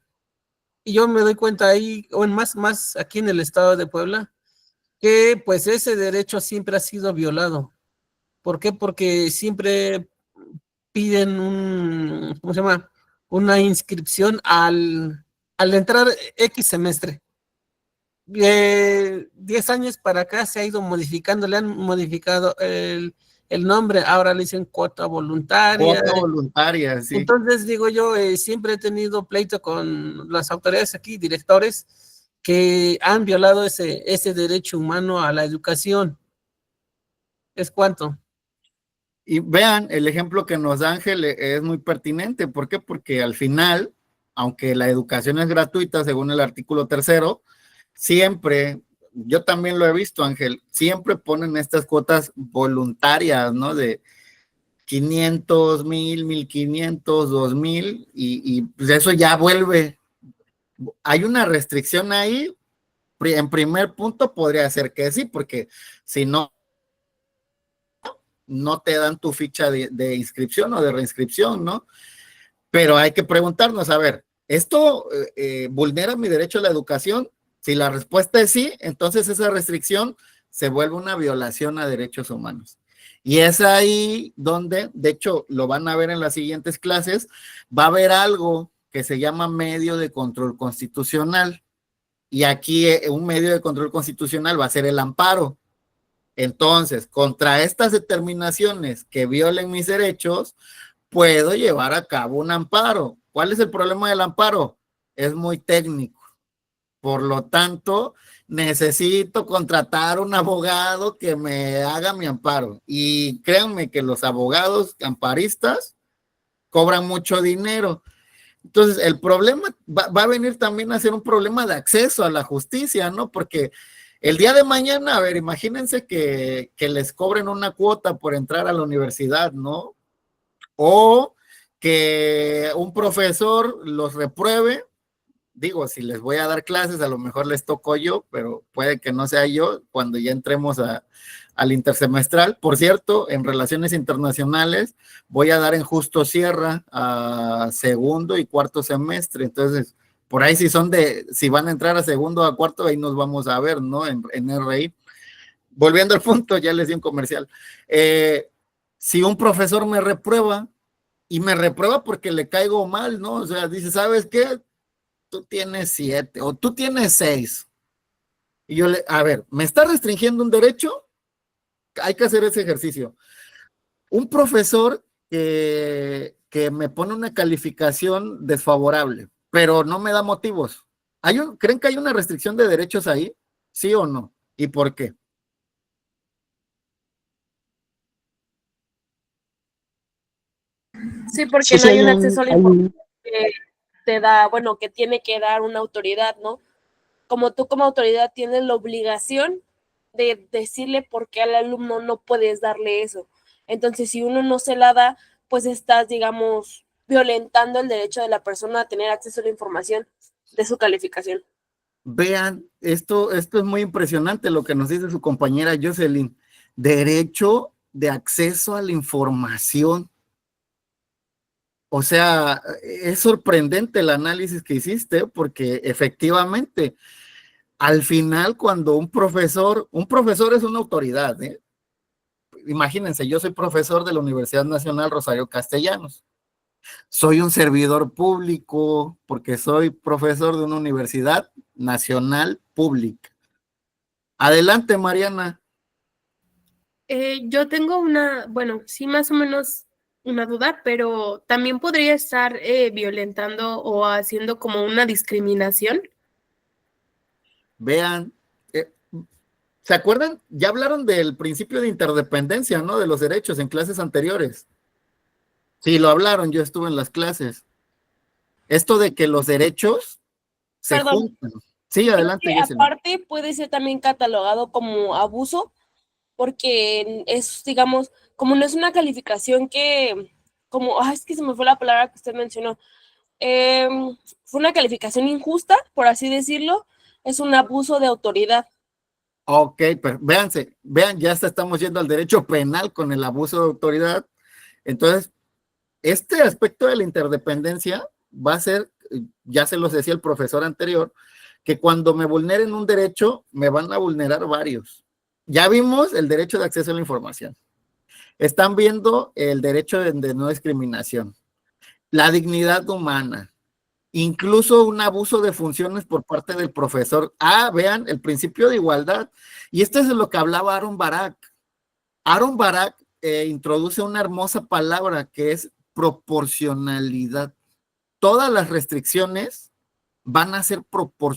Y yo me doy cuenta ahí, o en más aquí en el estado de Puebla, que pues ese derecho siempre ha sido violado. ¿Por qué? Porque siempre piden ¿cómo se llama? Una inscripción al entrar X semestre. 10 años para acá se ha ido modificando, le han modificado el nombre, ahora le dicen cuota voluntaria. Cuota voluntaria, sí. Entonces, digo yo, siempre he tenido pleito con las autoridades aquí, directores, que han violado ese derecho humano a la educación. ¿Es cuánto? Y vean, el ejemplo que nos da Ángel es muy pertinente. ¿Por qué? Porque al final, aunque la educación es gratuita, según el artículo 3, siempre, yo también lo he visto, Ángel, siempre ponen estas cuotas voluntarias, ¿no? De 500, 1000, 1500, 2000, y pues eso ya vuelve. Hay una restricción ahí. En primer punto podría ser que sí, porque si no, no te dan tu ficha de inscripción o de reinscripción, ¿no? Pero hay que preguntarnos, a ver, ¿esto vulnera mi derecho a la educación? Si la respuesta es sí, entonces esa restricción se vuelve una violación a derechos humanos. Y es ahí donde, de hecho, lo van a ver en las siguientes clases, va a haber algo que se llama medio de control constitucional. Y aquí un medio de control constitucional va a ser el amparo. Entonces, contra estas determinaciones que violen mis derechos, puedo llevar a cabo un amparo. ¿Cuál es el problema del amparo? Es muy técnico. Por lo tanto, necesito contratar un abogado que me haga mi amparo. Y créanme que los abogados amparistas cobran mucho dinero. Entonces, el problema va a venir también a ser un problema de acceso a la justicia, ¿no? Porque el día de mañana, a ver, imagínense que les cobren una cuota por entrar a la universidad, ¿no? O que un profesor los repruebe. Digo, si les voy a dar clases, a lo mejor les toco yo, pero puede que no sea yo cuando ya entremos al intersemestral. Por cierto, en relaciones internacionales voy a dar en justo cierre a segundo y cuarto semestre. Entonces, por ahí si van a entrar a segundo o a cuarto, ahí nos vamos a ver, ¿no? En RI. Volviendo al punto, ya les di un comercial. Si un profesor me reprueba, y me reprueba porque le caigo mal, ¿no? O sea, dice, ¿sabes qué? Tú tienes 7 o tú tienes 6. Y yo a ver, ¿me está restringiendo un derecho? Hay que hacer ese ejercicio. Un profesor que me pone una calificación desfavorable, pero no me da motivos. ¿Creen que hay una restricción de derechos ahí? ¿Sí o no? ¿Y por qué? Sí, porque Sí, no sí, hay un hay acceso a la información que te da, bueno, que tiene que dar una autoridad, ¿no? Como tú como autoridad tienes la obligación de decirle por qué al alumno no puedes darle eso. Entonces, si uno no se la da, pues estás, digamos, violentando el derecho de la persona a tener acceso a la información de su calificación. Vean, esto es muy impresionante lo que nos dice su compañera Jocelyn. Derecho de acceso a la información. O sea, es sorprendente el análisis que hiciste, porque efectivamente, al final, cuando un profesor es una autoridad, ¿eh? Imagínense, yo soy profesor de la Universidad Nacional Rosario Castellanos. Soy un servidor público porque soy profesor de una universidad nacional pública. Adelante, Mariana. Yo tengo bueno, sí, más o menos una duda, pero también podría estar violentando o haciendo como una discriminación. Vean, ¿se acuerdan? Ya hablaron del principio de interdependencia, ¿no? De los derechos en clases anteriores. Sí, lo hablaron, yo estuve en las clases. Esto de que los derechos se Perdón, juntan. Sí, creo adelante, que Yesenia. aparte puede ser también catalogado como abuso, porque es, digamos, como no es una calificación que, como, es que se me fue la palabra que usted mencionó, fue una calificación injusta, por así decirlo, es un abuso de autoridad. Ok, pero vean, ya estamos yendo al derecho penal con el abuso de autoridad. Entonces, este aspecto de la interdependencia va a ser, ya se los decía el profesor anterior, que cuando me vulneren un derecho, me van a vulnerar varios. Ya vimos el derecho de acceso a la información. Están viendo el derecho de no discriminación, la dignidad humana, incluso un abuso de funciones por parte del profesor. Vean, el principio de igualdad. Y esto es de lo que hablaba Aaron Barak. Aaron Barak introduce una hermosa palabra que es proporcionalidad. Todas las restricciones van a ser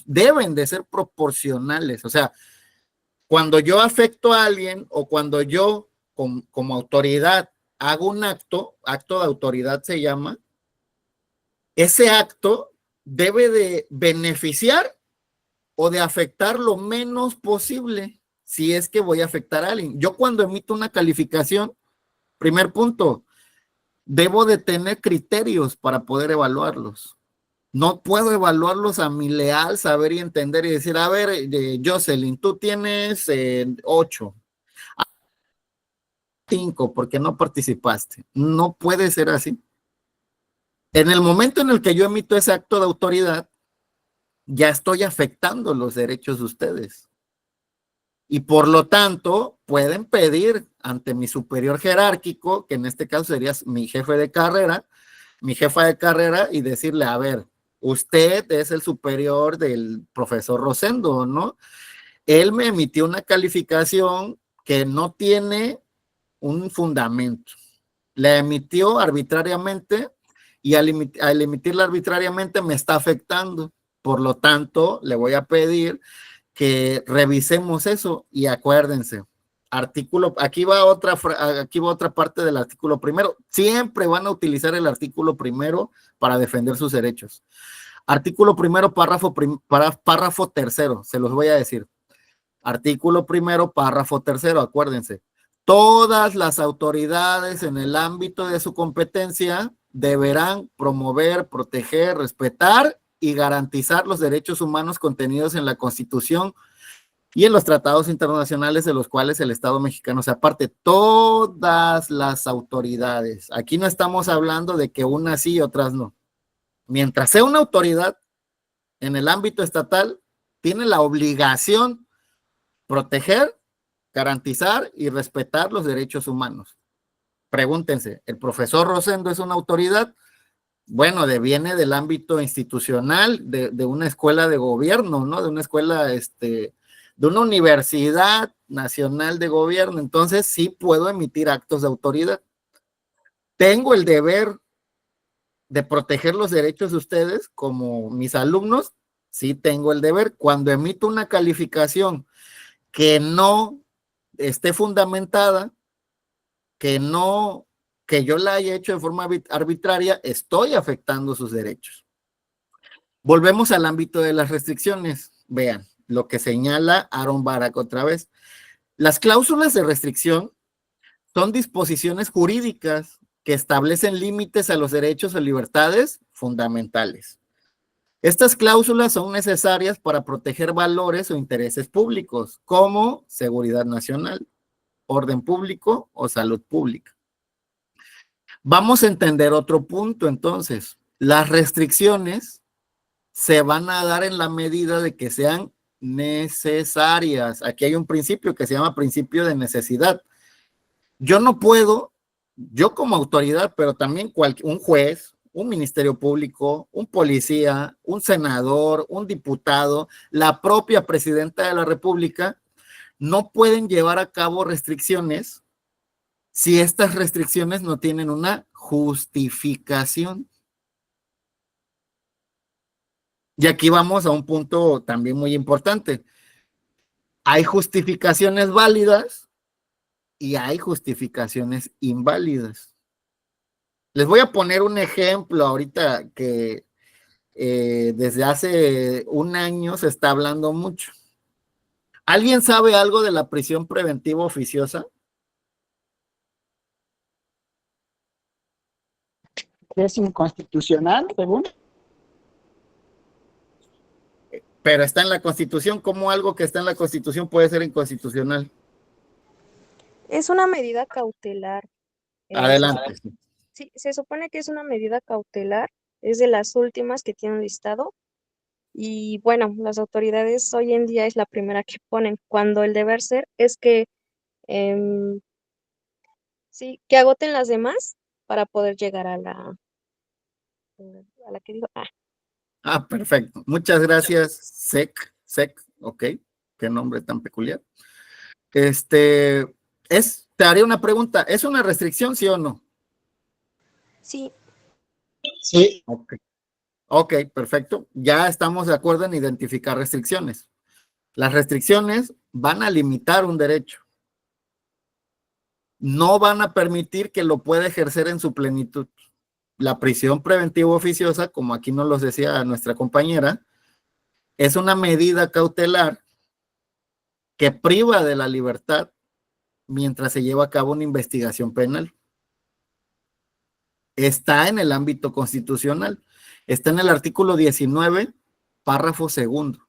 deben de ser proporcionales. O sea, cuando yo afecto a alguien o cuando yo como autoridad hago un acto de autoridad se llama, ese acto debe de beneficiar o de afectar lo menos posible si es que voy a afectar a alguien. Yo cuando emito una calificación, primer punto, debo de tener criterios para poder evaluarlos. No puedo evaluarlos a mi leal saber y entender y decir, a ver, Jocelyn, tú tienes 8, 5, porque no participaste. No puede ser así. En el momento en el que yo emito ese acto de autoridad, ya estoy afectando los derechos de ustedes. Y por lo tanto, pueden pedir ante mi superior jerárquico, que en este caso sería mi jefe de carrera, mi jefa de carrera, y decirle, a ver, usted es el superior del profesor Rosendo, ¿no? Él me emitió una calificación que no tiene un fundamento. La emitió arbitrariamente y al emitirla arbitrariamente me está afectando. Por lo tanto, le voy a pedir que revisemos eso y acuérdense, aquí va otra parte del artículo primero. Siempre van a utilizar el artículo primero para defender sus derechos. Artículo primero, párrafo tercero, se los voy a decir. Artículo primero, párrafo tercero, acuérdense. Todas las autoridades en el ámbito de su competencia deberán promover, proteger, respetar y garantizar los derechos humanos contenidos en la Constitución y en los tratados internacionales de los cuales el Estado mexicano se aparte. Todas las autoridades. Aquí no estamos hablando de que unas sí y otras no. Mientras sea una autoridad en el ámbito estatal, tiene la obligación proteger, garantizar y respetar los derechos humanos. Pregúntense, ¿el profesor Rosendo es una autoridad? Bueno, viene del ámbito institucional, de una escuela de gobierno, ¿no? De una escuela, de una universidad nacional de gobierno. Entonces, sí puedo emitir actos de autoridad. Tengo el deber de proteger los derechos de ustedes como mis alumnos. Sí tengo el deber. Cuando emito una calificación que no esté fundamentada, que yo la haya hecho de forma arbitraria, estoy afectando sus derechos. Volvemos al ámbito de las restricciones. Vean lo que señala Aaron Barak otra vez. Las cláusulas de restricción son disposiciones jurídicas que establecen límites a los derechos o libertades fundamentales. Estas cláusulas son necesarias para proteger valores o intereses públicos, como seguridad nacional, orden público o salud pública. Vamos a entender otro punto entonces. Las restricciones se van a dar en la medida de que sean necesarias. Aquí hay un principio que se llama principio de necesidad. Yo no puedo, yo como autoridad, pero también un juez, un ministerio público, un policía, un senador, un diputado, la propia presidenta de la República, no pueden llevar a cabo restricciones si estas restricciones no tienen una justificación. Y aquí vamos a un punto también muy importante. Hay justificaciones válidas y hay justificaciones inválidas. Les voy a poner un ejemplo ahorita que desde hace un año se está hablando mucho. ¿Alguien sabe algo de la prisión preventiva oficiosa? Es inconstitucional, según. Pero está en la Constitución. ¿Cómo algo que está en la Constitución puede ser inconstitucional? Es una medida cautelar. Adelante. Sí, se supone que es una medida cautelar, es de las últimas que tiene un listado. Y bueno, las autoridades hoy en día es la primera que ponen, cuando el deber ser es que sí, que agoten las demás para poder llegar a la que digo. Perfecto. Muchas gracias, SEC, ok. Qué nombre tan peculiar. Te haré una pregunta. ¿Es una restricción, sí o no? Sí. Sí. Ok, perfecto. Ya estamos de acuerdo en identificar restricciones. Las restricciones van a limitar un derecho. No van a permitir que lo pueda ejercer en su plenitud. La prisión preventiva oficiosa, como aquí nos lo decía nuestra compañera, es una medida cautelar que priva de la libertad mientras se lleva a cabo una investigación penal. Está en el ámbito constitucional. Está en el artículo 19, párrafo segundo.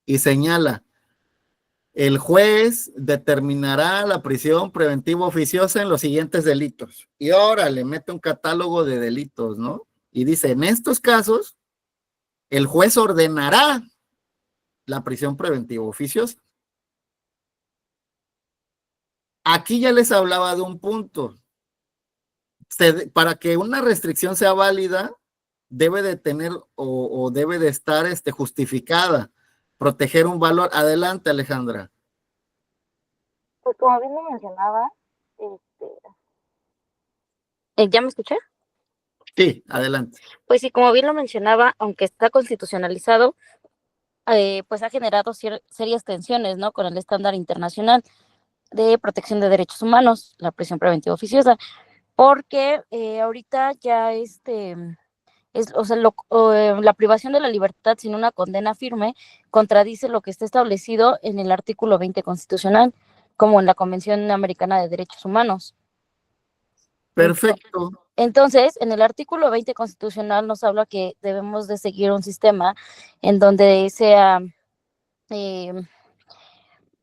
Y señala, el juez determinará la prisión preventiva oficiosa en los siguientes delitos. Y ahora le mete un catálogo de delitos, ¿no? Y dice, en estos casos, el juez ordenará la prisión preventiva oficiosa. Aquí ya les hablaba de un punto. Para que una restricción sea válida, debe de tener o debe de estar justificada, proteger un valor. Adelante, Alejandra. Pues como bien lo mencionaba, ¿ya me escuché? Sí, adelante. Pues sí, como bien lo mencionaba, aunque está constitucionalizado, pues ha generado serias tensiones, ¿no? Con el estándar internacional de protección de derechos humanos, la prisión preventiva oficiosa, porque ahorita ya la privación de la libertad sin una condena firme contradice lo que está establecido en el artículo 20 constitucional, como en la Convención Americana de Derechos Humanos. Perfecto. Entonces, en el artículo 20 constitucional nos habla que debemos de seguir un sistema en donde sea,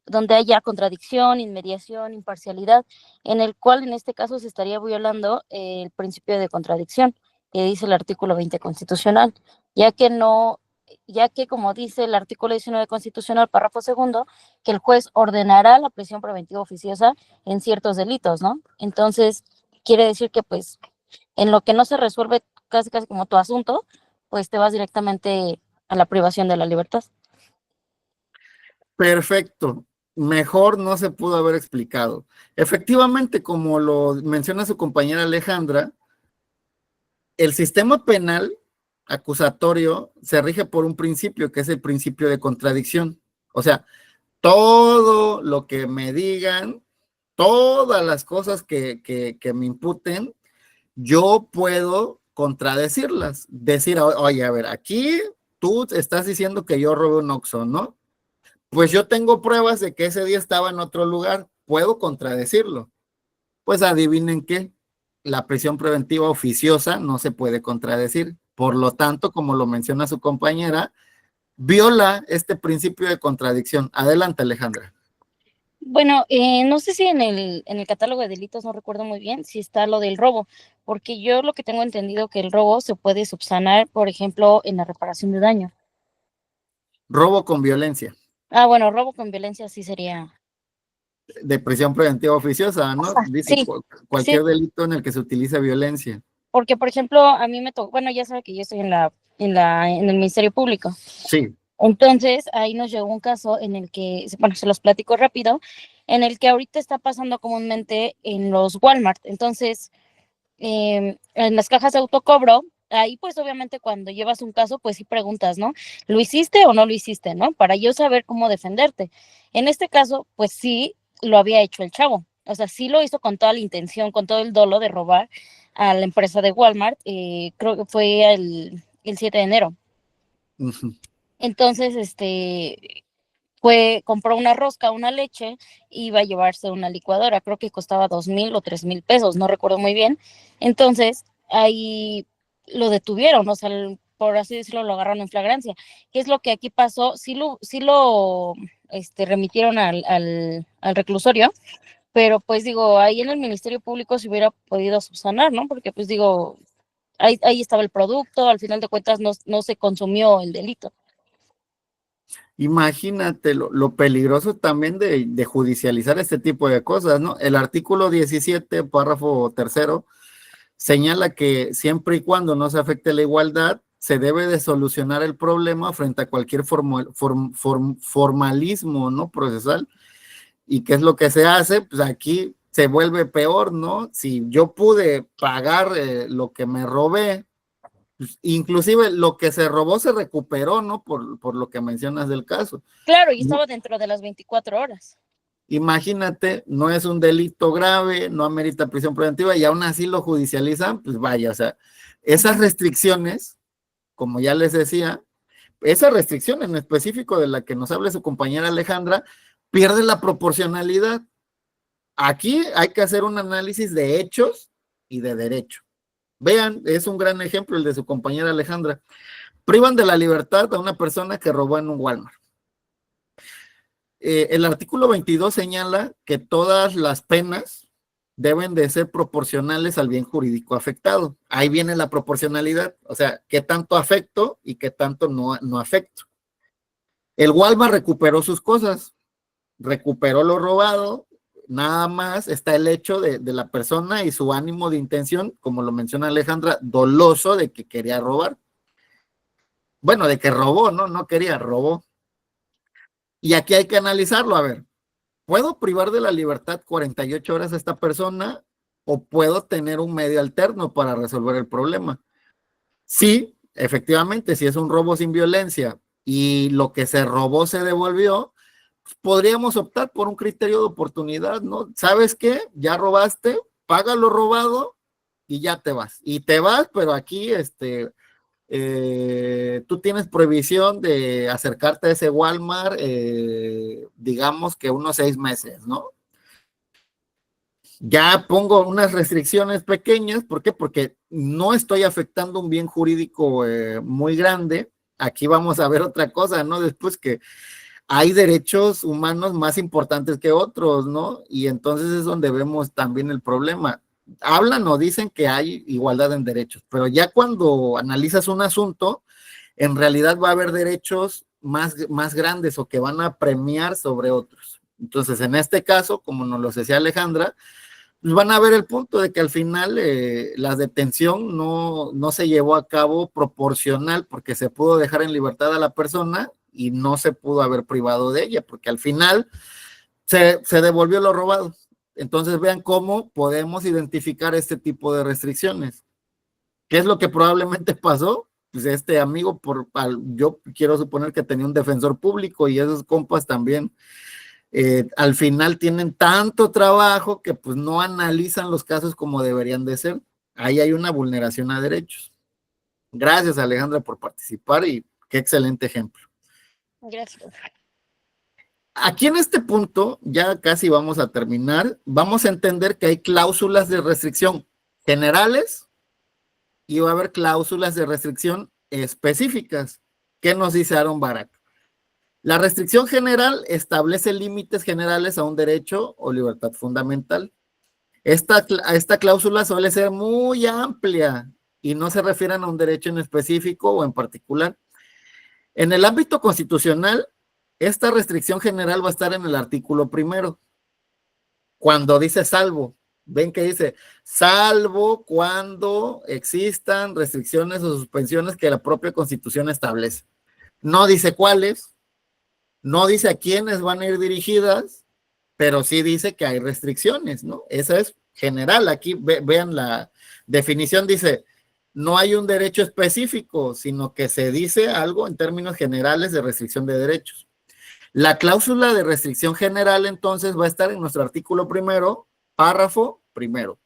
donde haya contradicción, inmediación, imparcialidad, en el cual en este caso se estaría violando el principio de contradicción que dice el artículo 20 constitucional, ya que como dice el artículo 19 constitucional, párrafo segundo, que el juez ordenará la prisión preventiva oficiosa en ciertos delitos, ¿no? Entonces, quiere decir que pues en lo que no se resuelve casi como tu asunto, pues te vas directamente a la privación de la libertad. Perfecto. Mejor no se pudo haber explicado. Efectivamente, como lo menciona su compañera Alejandra, el sistema penal acusatorio se rige por un principio, que es el principio de contradicción. O sea, todo lo que me digan, todas las cosas que me imputen, yo puedo contradecirlas. Decir, oye, a ver, aquí tú estás diciendo que yo robé un Oxxo, ¿no? Pues yo tengo pruebas de que ese día estaba en otro lugar, puedo contradecirlo. Pues adivinen qué, la prisión preventiva oficiosa no se puede contradecir. Por lo tanto, como lo menciona su compañera, viola este principio de contradicción. Adelante, Alejandra. Bueno, no sé si en el catálogo de delitos, no recuerdo muy bien, si está lo del robo, porque yo lo que tengo entendido que el robo se puede subsanar, por ejemplo, en la reparación de daño. Robo con violencia, Ah, bueno, robo con violencia sí sería. de prisión preventiva oficiosa, ¿no? Ajá, Dice sí, cualquier sí, delito en el que se utiliza violencia. porque por ejemplo, a mí me tocó, bueno, ya sabe que yo estoy en el Ministerio Público. Sí. Entonces, ahí nos llegó un caso en el que, bueno, se los platico rápido, en el que ahorita está pasando comúnmente en los Walmart. Entonces, en las cajas de autocobro, ahí pues obviamente cuando llevas un caso, pues sí preguntas, ¿no? ¿Lo hiciste o no lo hiciste, no? Para yo saber cómo defenderte. En este caso, pues sí lo había hecho el chavo. O sea, sí lo hizo con toda la intención, con todo el dolo de robar a la empresa de Walmart. Creo que fue el 7 de enero. Ujú. Entonces, compró una rosca, una leche, y iba a llevarse una licuadora, creo que costaba 2,000 o 3,000 pesos, no recuerdo muy bien. Entonces, ahí lo detuvieron, o sea, por así decirlo, lo agarraron en flagrancia. ¿Qué es lo que aquí pasó? Sí lo remitieron al reclusorio, pero pues digo, ahí en el Ministerio Público se hubiera podido subsanar, ¿no? Porque pues digo, ahí estaba el producto, al final de cuentas no se consumió el delito. Imagínate lo peligroso también de judicializar este tipo de cosas, ¿no? El artículo 17, párrafo tercero, señala que siempre y cuando no se afecte la igualdad, se debe de solucionar el problema frente a cualquier formalismo, ¿no? Procesal. ¿Y qué es lo que se hace? Pues aquí se vuelve peor, ¿no? Si yo pude pagar lo que me robé, pues, inclusive lo que se robó se recuperó, ¿no? Por lo que mencionas del caso. Claro, y estaba dentro de las 24 horas. Imagínate, no es un delito grave, no amerita prisión preventiva y aún así lo judicializan, pues vaya, o sea, esas restricciones, como ya les decía, esa restricción en específico de la que nos habla su compañera Alejandra, pierde la proporcionalidad. Aquí hay que hacer un análisis de hechos y de derecho. Vean, es un gran ejemplo el de su compañera Alejandra. Privan de la libertad a una persona que robó en un Walmart. El artículo 22 señala que todas las penas deben de ser proporcionales al bien jurídico afectado. Ahí viene la proporcionalidad, o sea, qué tanto afecto y qué tanto no afecto. El Walmart recuperó sus cosas, recuperó lo robado, nada más está el hecho de la persona y su ánimo de intención, como lo menciona Alejandra, doloso de que quería robar. Bueno, de que robó, ¿no? No quería, robó. Y aquí hay que analizarlo, a ver, ¿puedo privar de la libertad 48 horas a esta persona o puedo tener un medio alterno para resolver el problema? Sí, efectivamente, si es un robo sin violencia y lo que se robó se devolvió, podríamos optar por un criterio de oportunidad, ¿no? ¿Sabes qué? Ya robaste, paga lo robado y ya te vas. Y te vas, pero aquí, tú tienes prohibición de acercarte a ese Walmart, digamos que unos 6 meses, ¿no? Ya pongo unas restricciones pequeñas, ¿por qué? Porque no estoy afectando un bien jurídico muy grande. Aquí vamos a ver otra cosa, ¿no? Después que hay derechos humanos más importantes que otros, ¿no? Y entonces es donde vemos también el problema. Hablan o dicen que hay igualdad en derechos, pero ya cuando analizas un asunto, en realidad va a haber derechos más grandes o que van a premiar sobre otros. Entonces, en este caso, como nos lo decía Alejandra, pues van a ver el punto de que al final la detención no se llevó a cabo proporcional porque se pudo dejar en libertad a la persona y no se pudo haber privado de ella, porque al final se devolvió lo robado. Entonces vean cómo podemos identificar este tipo de restricciones. ¿Qué es lo que probablemente pasó? Pues este amigo, yo quiero suponer que tenía un defensor público y esos compas también al final tienen tanto trabajo que pues no analizan los casos como deberían de ser. Ahí hay una vulneración a derechos. Gracias, Alejandra, por participar y qué excelente ejemplo. Gracias. Aquí en este punto, ya casi vamos a terminar, vamos a entender que hay cláusulas de restricción generales y va a haber cláusulas de restricción específicas. ¿Qué nos dice Aaron Barak? La restricción general establece límites generales a un derecho o libertad fundamental. Esta cláusula suele ser muy amplia y no se refieren a un derecho en específico o en particular. En el ámbito constitucional, esta restricción general va a estar en el artículo 1, cuando dice salvo. Ven que dice, salvo cuando existan restricciones o suspensiones que la propia Constitución establece. No dice cuáles, no dice a quiénes van a ir dirigidas, pero sí dice que hay restricciones, ¿no? Esa es general. Aquí vean la definición, dice, no hay un derecho específico, sino que se dice algo en términos generales de restricción de derechos. La cláusula de restricción general, entonces, va a estar en nuestro artículo 1, párrafo 1.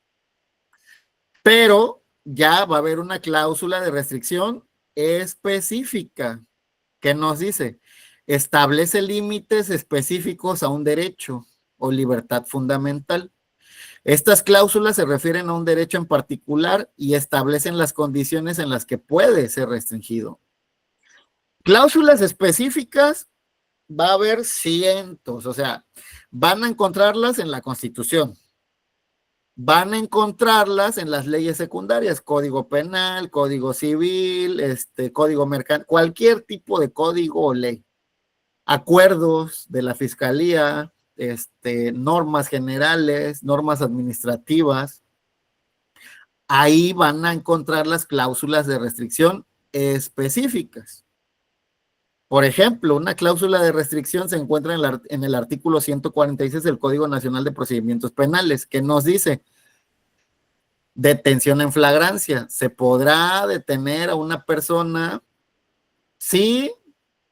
Pero ya va a haber una cláusula de restricción específica que nos dice, establece límites específicos a un derecho o libertad fundamental. Estas cláusulas se refieren a un derecho en particular y establecen las condiciones en las que puede ser restringido. Cláusulas específicas va a haber cientos, o sea, van a encontrarlas en la Constitución, van a encontrarlas en las leyes secundarias, Código Penal, Código Civil, Código Mercantil, cualquier tipo de código o ley, acuerdos de la Fiscalía, normas generales, normas administrativas. Ahí van a encontrar las cláusulas de restricción específicas. Por ejemplo, una cláusula de restricción se encuentra en el artículo 146 del Código Nacional de Procedimientos Penales, que nos dice, detención en flagrancia. Se podrá detener a una persona si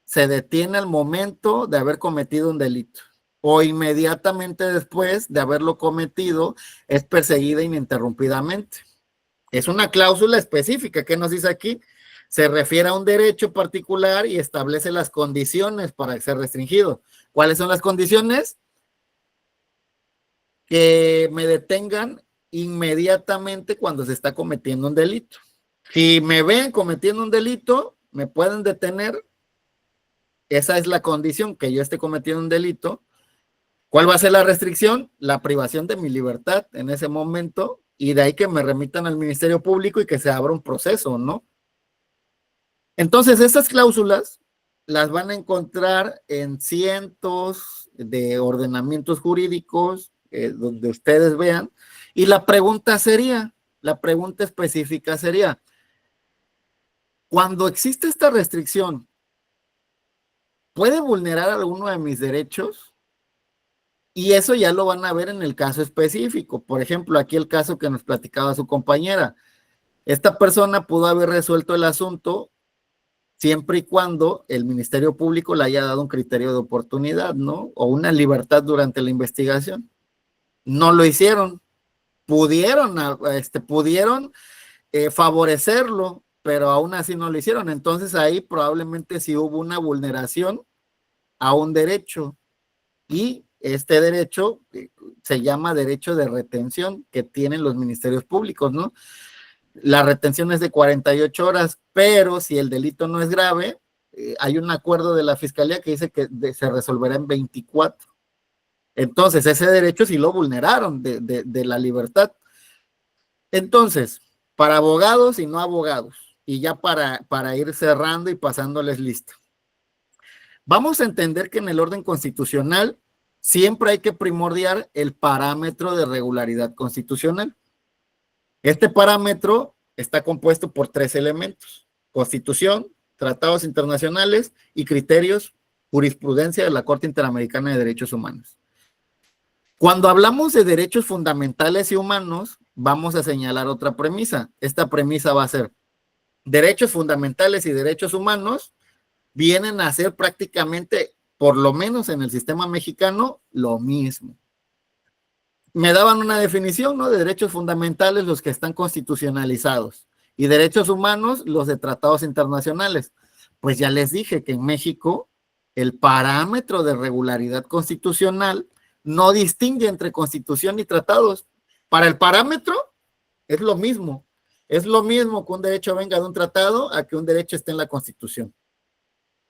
se detiene al momento de haber cometido un delito o inmediatamente después de haberlo cometido es perseguida ininterrumpidamente. Es una cláusula específica. ¿Qué nos dice aquí? Se refiere a un derecho particular y establece las condiciones para ser restringido. ¿Cuáles son las condiciones? Que me detengan inmediatamente cuando se está cometiendo un delito. Si me ven cometiendo un delito, me pueden detener. Esa es la condición, que yo esté cometiendo un delito. ¿Cuál va a ser la restricción? La privación de mi libertad en ese momento, y de ahí que me remitan al Ministerio Público y que se abra un proceso, ¿no? Entonces, estas cláusulas las van a encontrar en cientos de ordenamientos jurídicos donde ustedes vean, y la pregunta específica sería, cuando existe esta restricción, ¿puede vulnerar alguno de mis derechos? Y eso ya lo van a ver en el caso específico. Por ejemplo, aquí el caso que nos platicaba su compañera. Esta persona pudo haber resuelto el asunto siempre y cuando el Ministerio Público le haya dado un criterio de oportunidad, ¿no? O una libertad durante la investigación. No lo hicieron. Pudieron favorecerlo, pero aún así no lo hicieron. Entonces ahí probablemente sí hubo una vulneración a un derecho, y este derecho se llama derecho de retención que tienen los ministerios públicos, ¿no? La retención es de 48 horas, pero si el delito no es grave, hay un acuerdo de la Fiscalía que dice que se resolverá en 24. Entonces, ese derecho sí lo vulneraron de la libertad. Entonces, para abogados y no abogados, y ya para ir cerrando y pasándoles lista, vamos a entender que en el orden constitucional siempre hay que primordiar el parámetro de regularidad constitucional. Este parámetro está compuesto por 3 elementos: Constitución, tratados internacionales y criterios, jurisprudencia de la Corte Interamericana de Derechos Humanos. Cuando hablamos de derechos fundamentales y humanos, vamos a señalar otra premisa. Esta premisa va a ser: derechos fundamentales y derechos humanos vienen a ser prácticamente, por lo menos en el sistema mexicano, lo mismo. Me daban una definición, ¿no? De derechos fundamentales, los que están constitucionalizados, y derechos humanos, los de tratados internacionales. Pues ya les dije que en México el parámetro de regularidad constitucional no distingue entre constitución y tratados. Para el parámetro es lo mismo. Es lo mismo que un derecho venga de un tratado a que un derecho esté en la Constitución.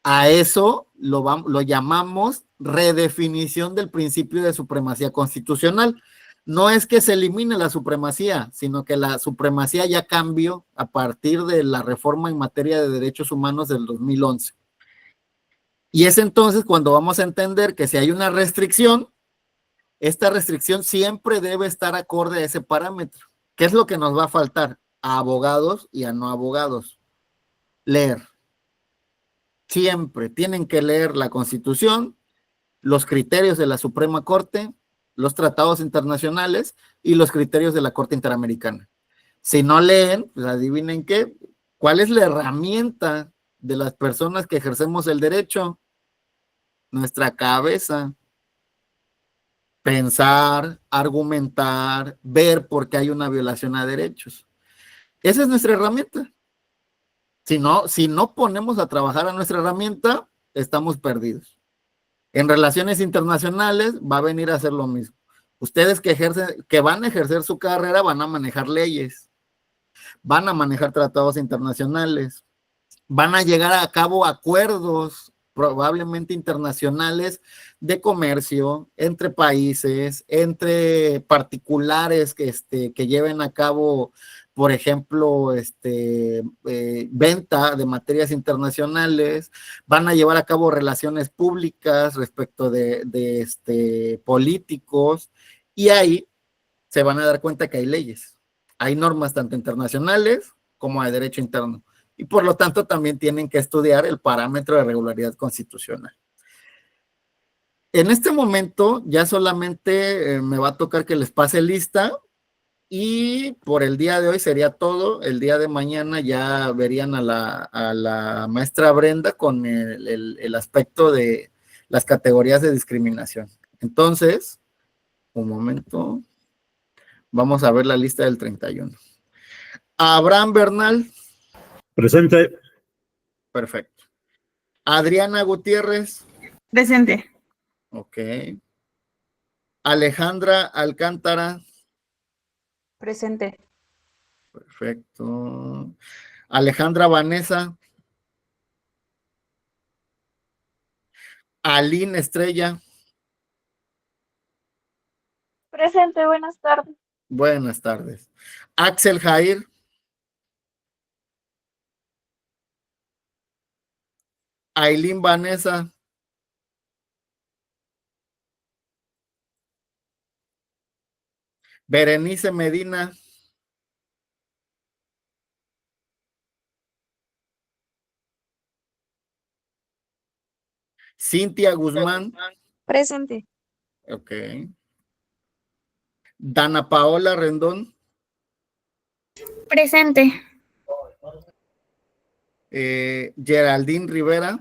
A eso lo llamamos redefinición del principio de supremacía constitucional. No es que se elimine la supremacía, sino que la supremacía ya cambió a partir de la reforma en materia de derechos humanos del 2011. Y es entonces cuando vamos a entender que si hay una restricción, esta restricción siempre debe estar acorde a ese parámetro. ¿Qué es lo que nos va a faltar? A abogados y a no abogados. Leer. Siempre tienen que leer la Constitución, los criterios de la Suprema Corte, los tratados internacionales y los criterios de la Corte Interamericana. Si no leen, pues adivinen qué, ¿cuál es la herramienta de las personas que ejercemos el derecho? Nuestra cabeza. Pensar, argumentar, ver por qué hay una violación a derechos. Esa es nuestra herramienta. Si no ponemos a trabajar a nuestra herramienta, estamos perdidos. En relaciones internacionales va a venir a hacer lo mismo. Ustedes que van a ejercer su carrera van a manejar leyes, van a manejar tratados internacionales, van a llegar a cabo acuerdos probablemente internacionales de comercio entre países, entre particulares que lleven a cabo, por ejemplo, venta de materias internacionales, van a llevar a cabo relaciones públicas respecto de políticos, y ahí se van a dar cuenta que hay leyes, hay normas tanto internacionales como de derecho interno, y por lo tanto también tienen que estudiar el parámetro de regularidad constitucional. En este momento ya solamente me va a tocar que les pase lista, y por el día de hoy sería todo. El día de mañana ya verían a la maestra Brenda con el aspecto de las categorías de discriminación. Entonces, un momento, vamos a ver la lista del 31. Abraham Bernal. Presente. Perfecto. Adriana Gutiérrez. Presente. Ok. Alejandra Alcántara. Presente. Perfecto. Alejandra Vanessa. Aline Estrella. Presente, buenas tardes. Buenas tardes. Axel Jair. Ailín Vanessa. Berenice Medina. Cintia Guzmán. Presente. Ok. Dana Paola Rendón. Presente. Geraldine Rivera.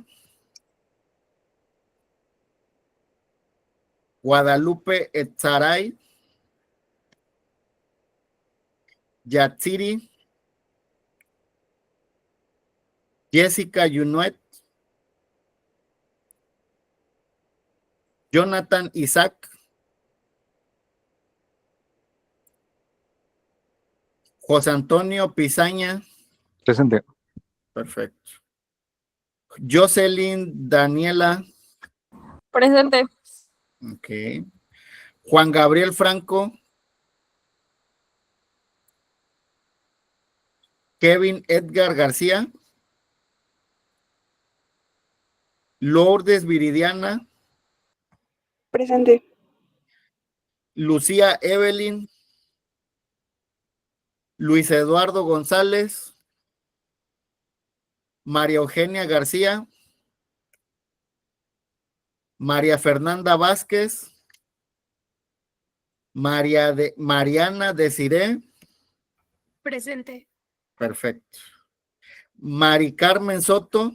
Guadalupe Etzaray. Yatsiri. Jessica Yunuet. Jonathan Isaac. José Antonio Pizaña. Presente. Perfecto. Jocelyn Daniela. Presente. Ok. Juan Gabriel Franco. Kevin Edgar García. Lourdes Viridiana. Presente. Lucía Evelyn. Luis Eduardo González. María Eugenia García. María Fernanda Vázquez. Mariana Desiré. Presente. Perfecto. Mari Carmen Soto.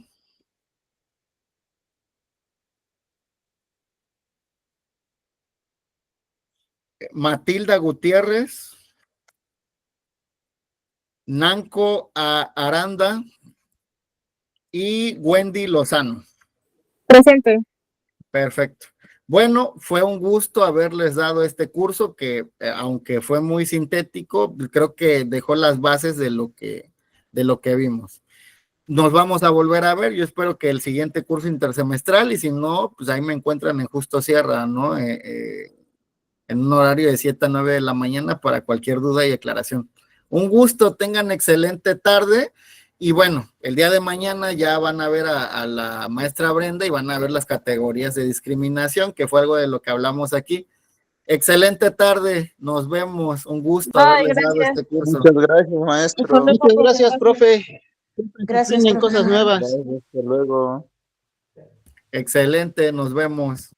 Matilda Gutiérrez. Nanco Aranda y Wendy Lozano. Presente. Perfecto. Bueno, fue un gusto haberles dado este curso que, aunque fue muy sintético, creo que dejó las bases de lo que vimos. nos vamos a volver a ver. Yo espero que el siguiente curso intersemestral, y si no, pues ahí me encuentran en Justo Sierra, ¿no? En un horario de 7 a 9 de la mañana para cualquier duda y aclaración. Un gusto, tengan excelente tarde. Y bueno, el día de mañana ya van a ver a la maestra Brenda y van a ver las categorías de discriminación, que fue algo de lo que hablamos aquí. Excelente tarde, nos vemos. Un gusto Bye, haberles dado gracias. este curso. Muchas gracias, maestro. Muchas gracias, profe. Gracias, Aprenden profe. cosas nuevas. Gracias, hasta luego. Excelente, nos vemos.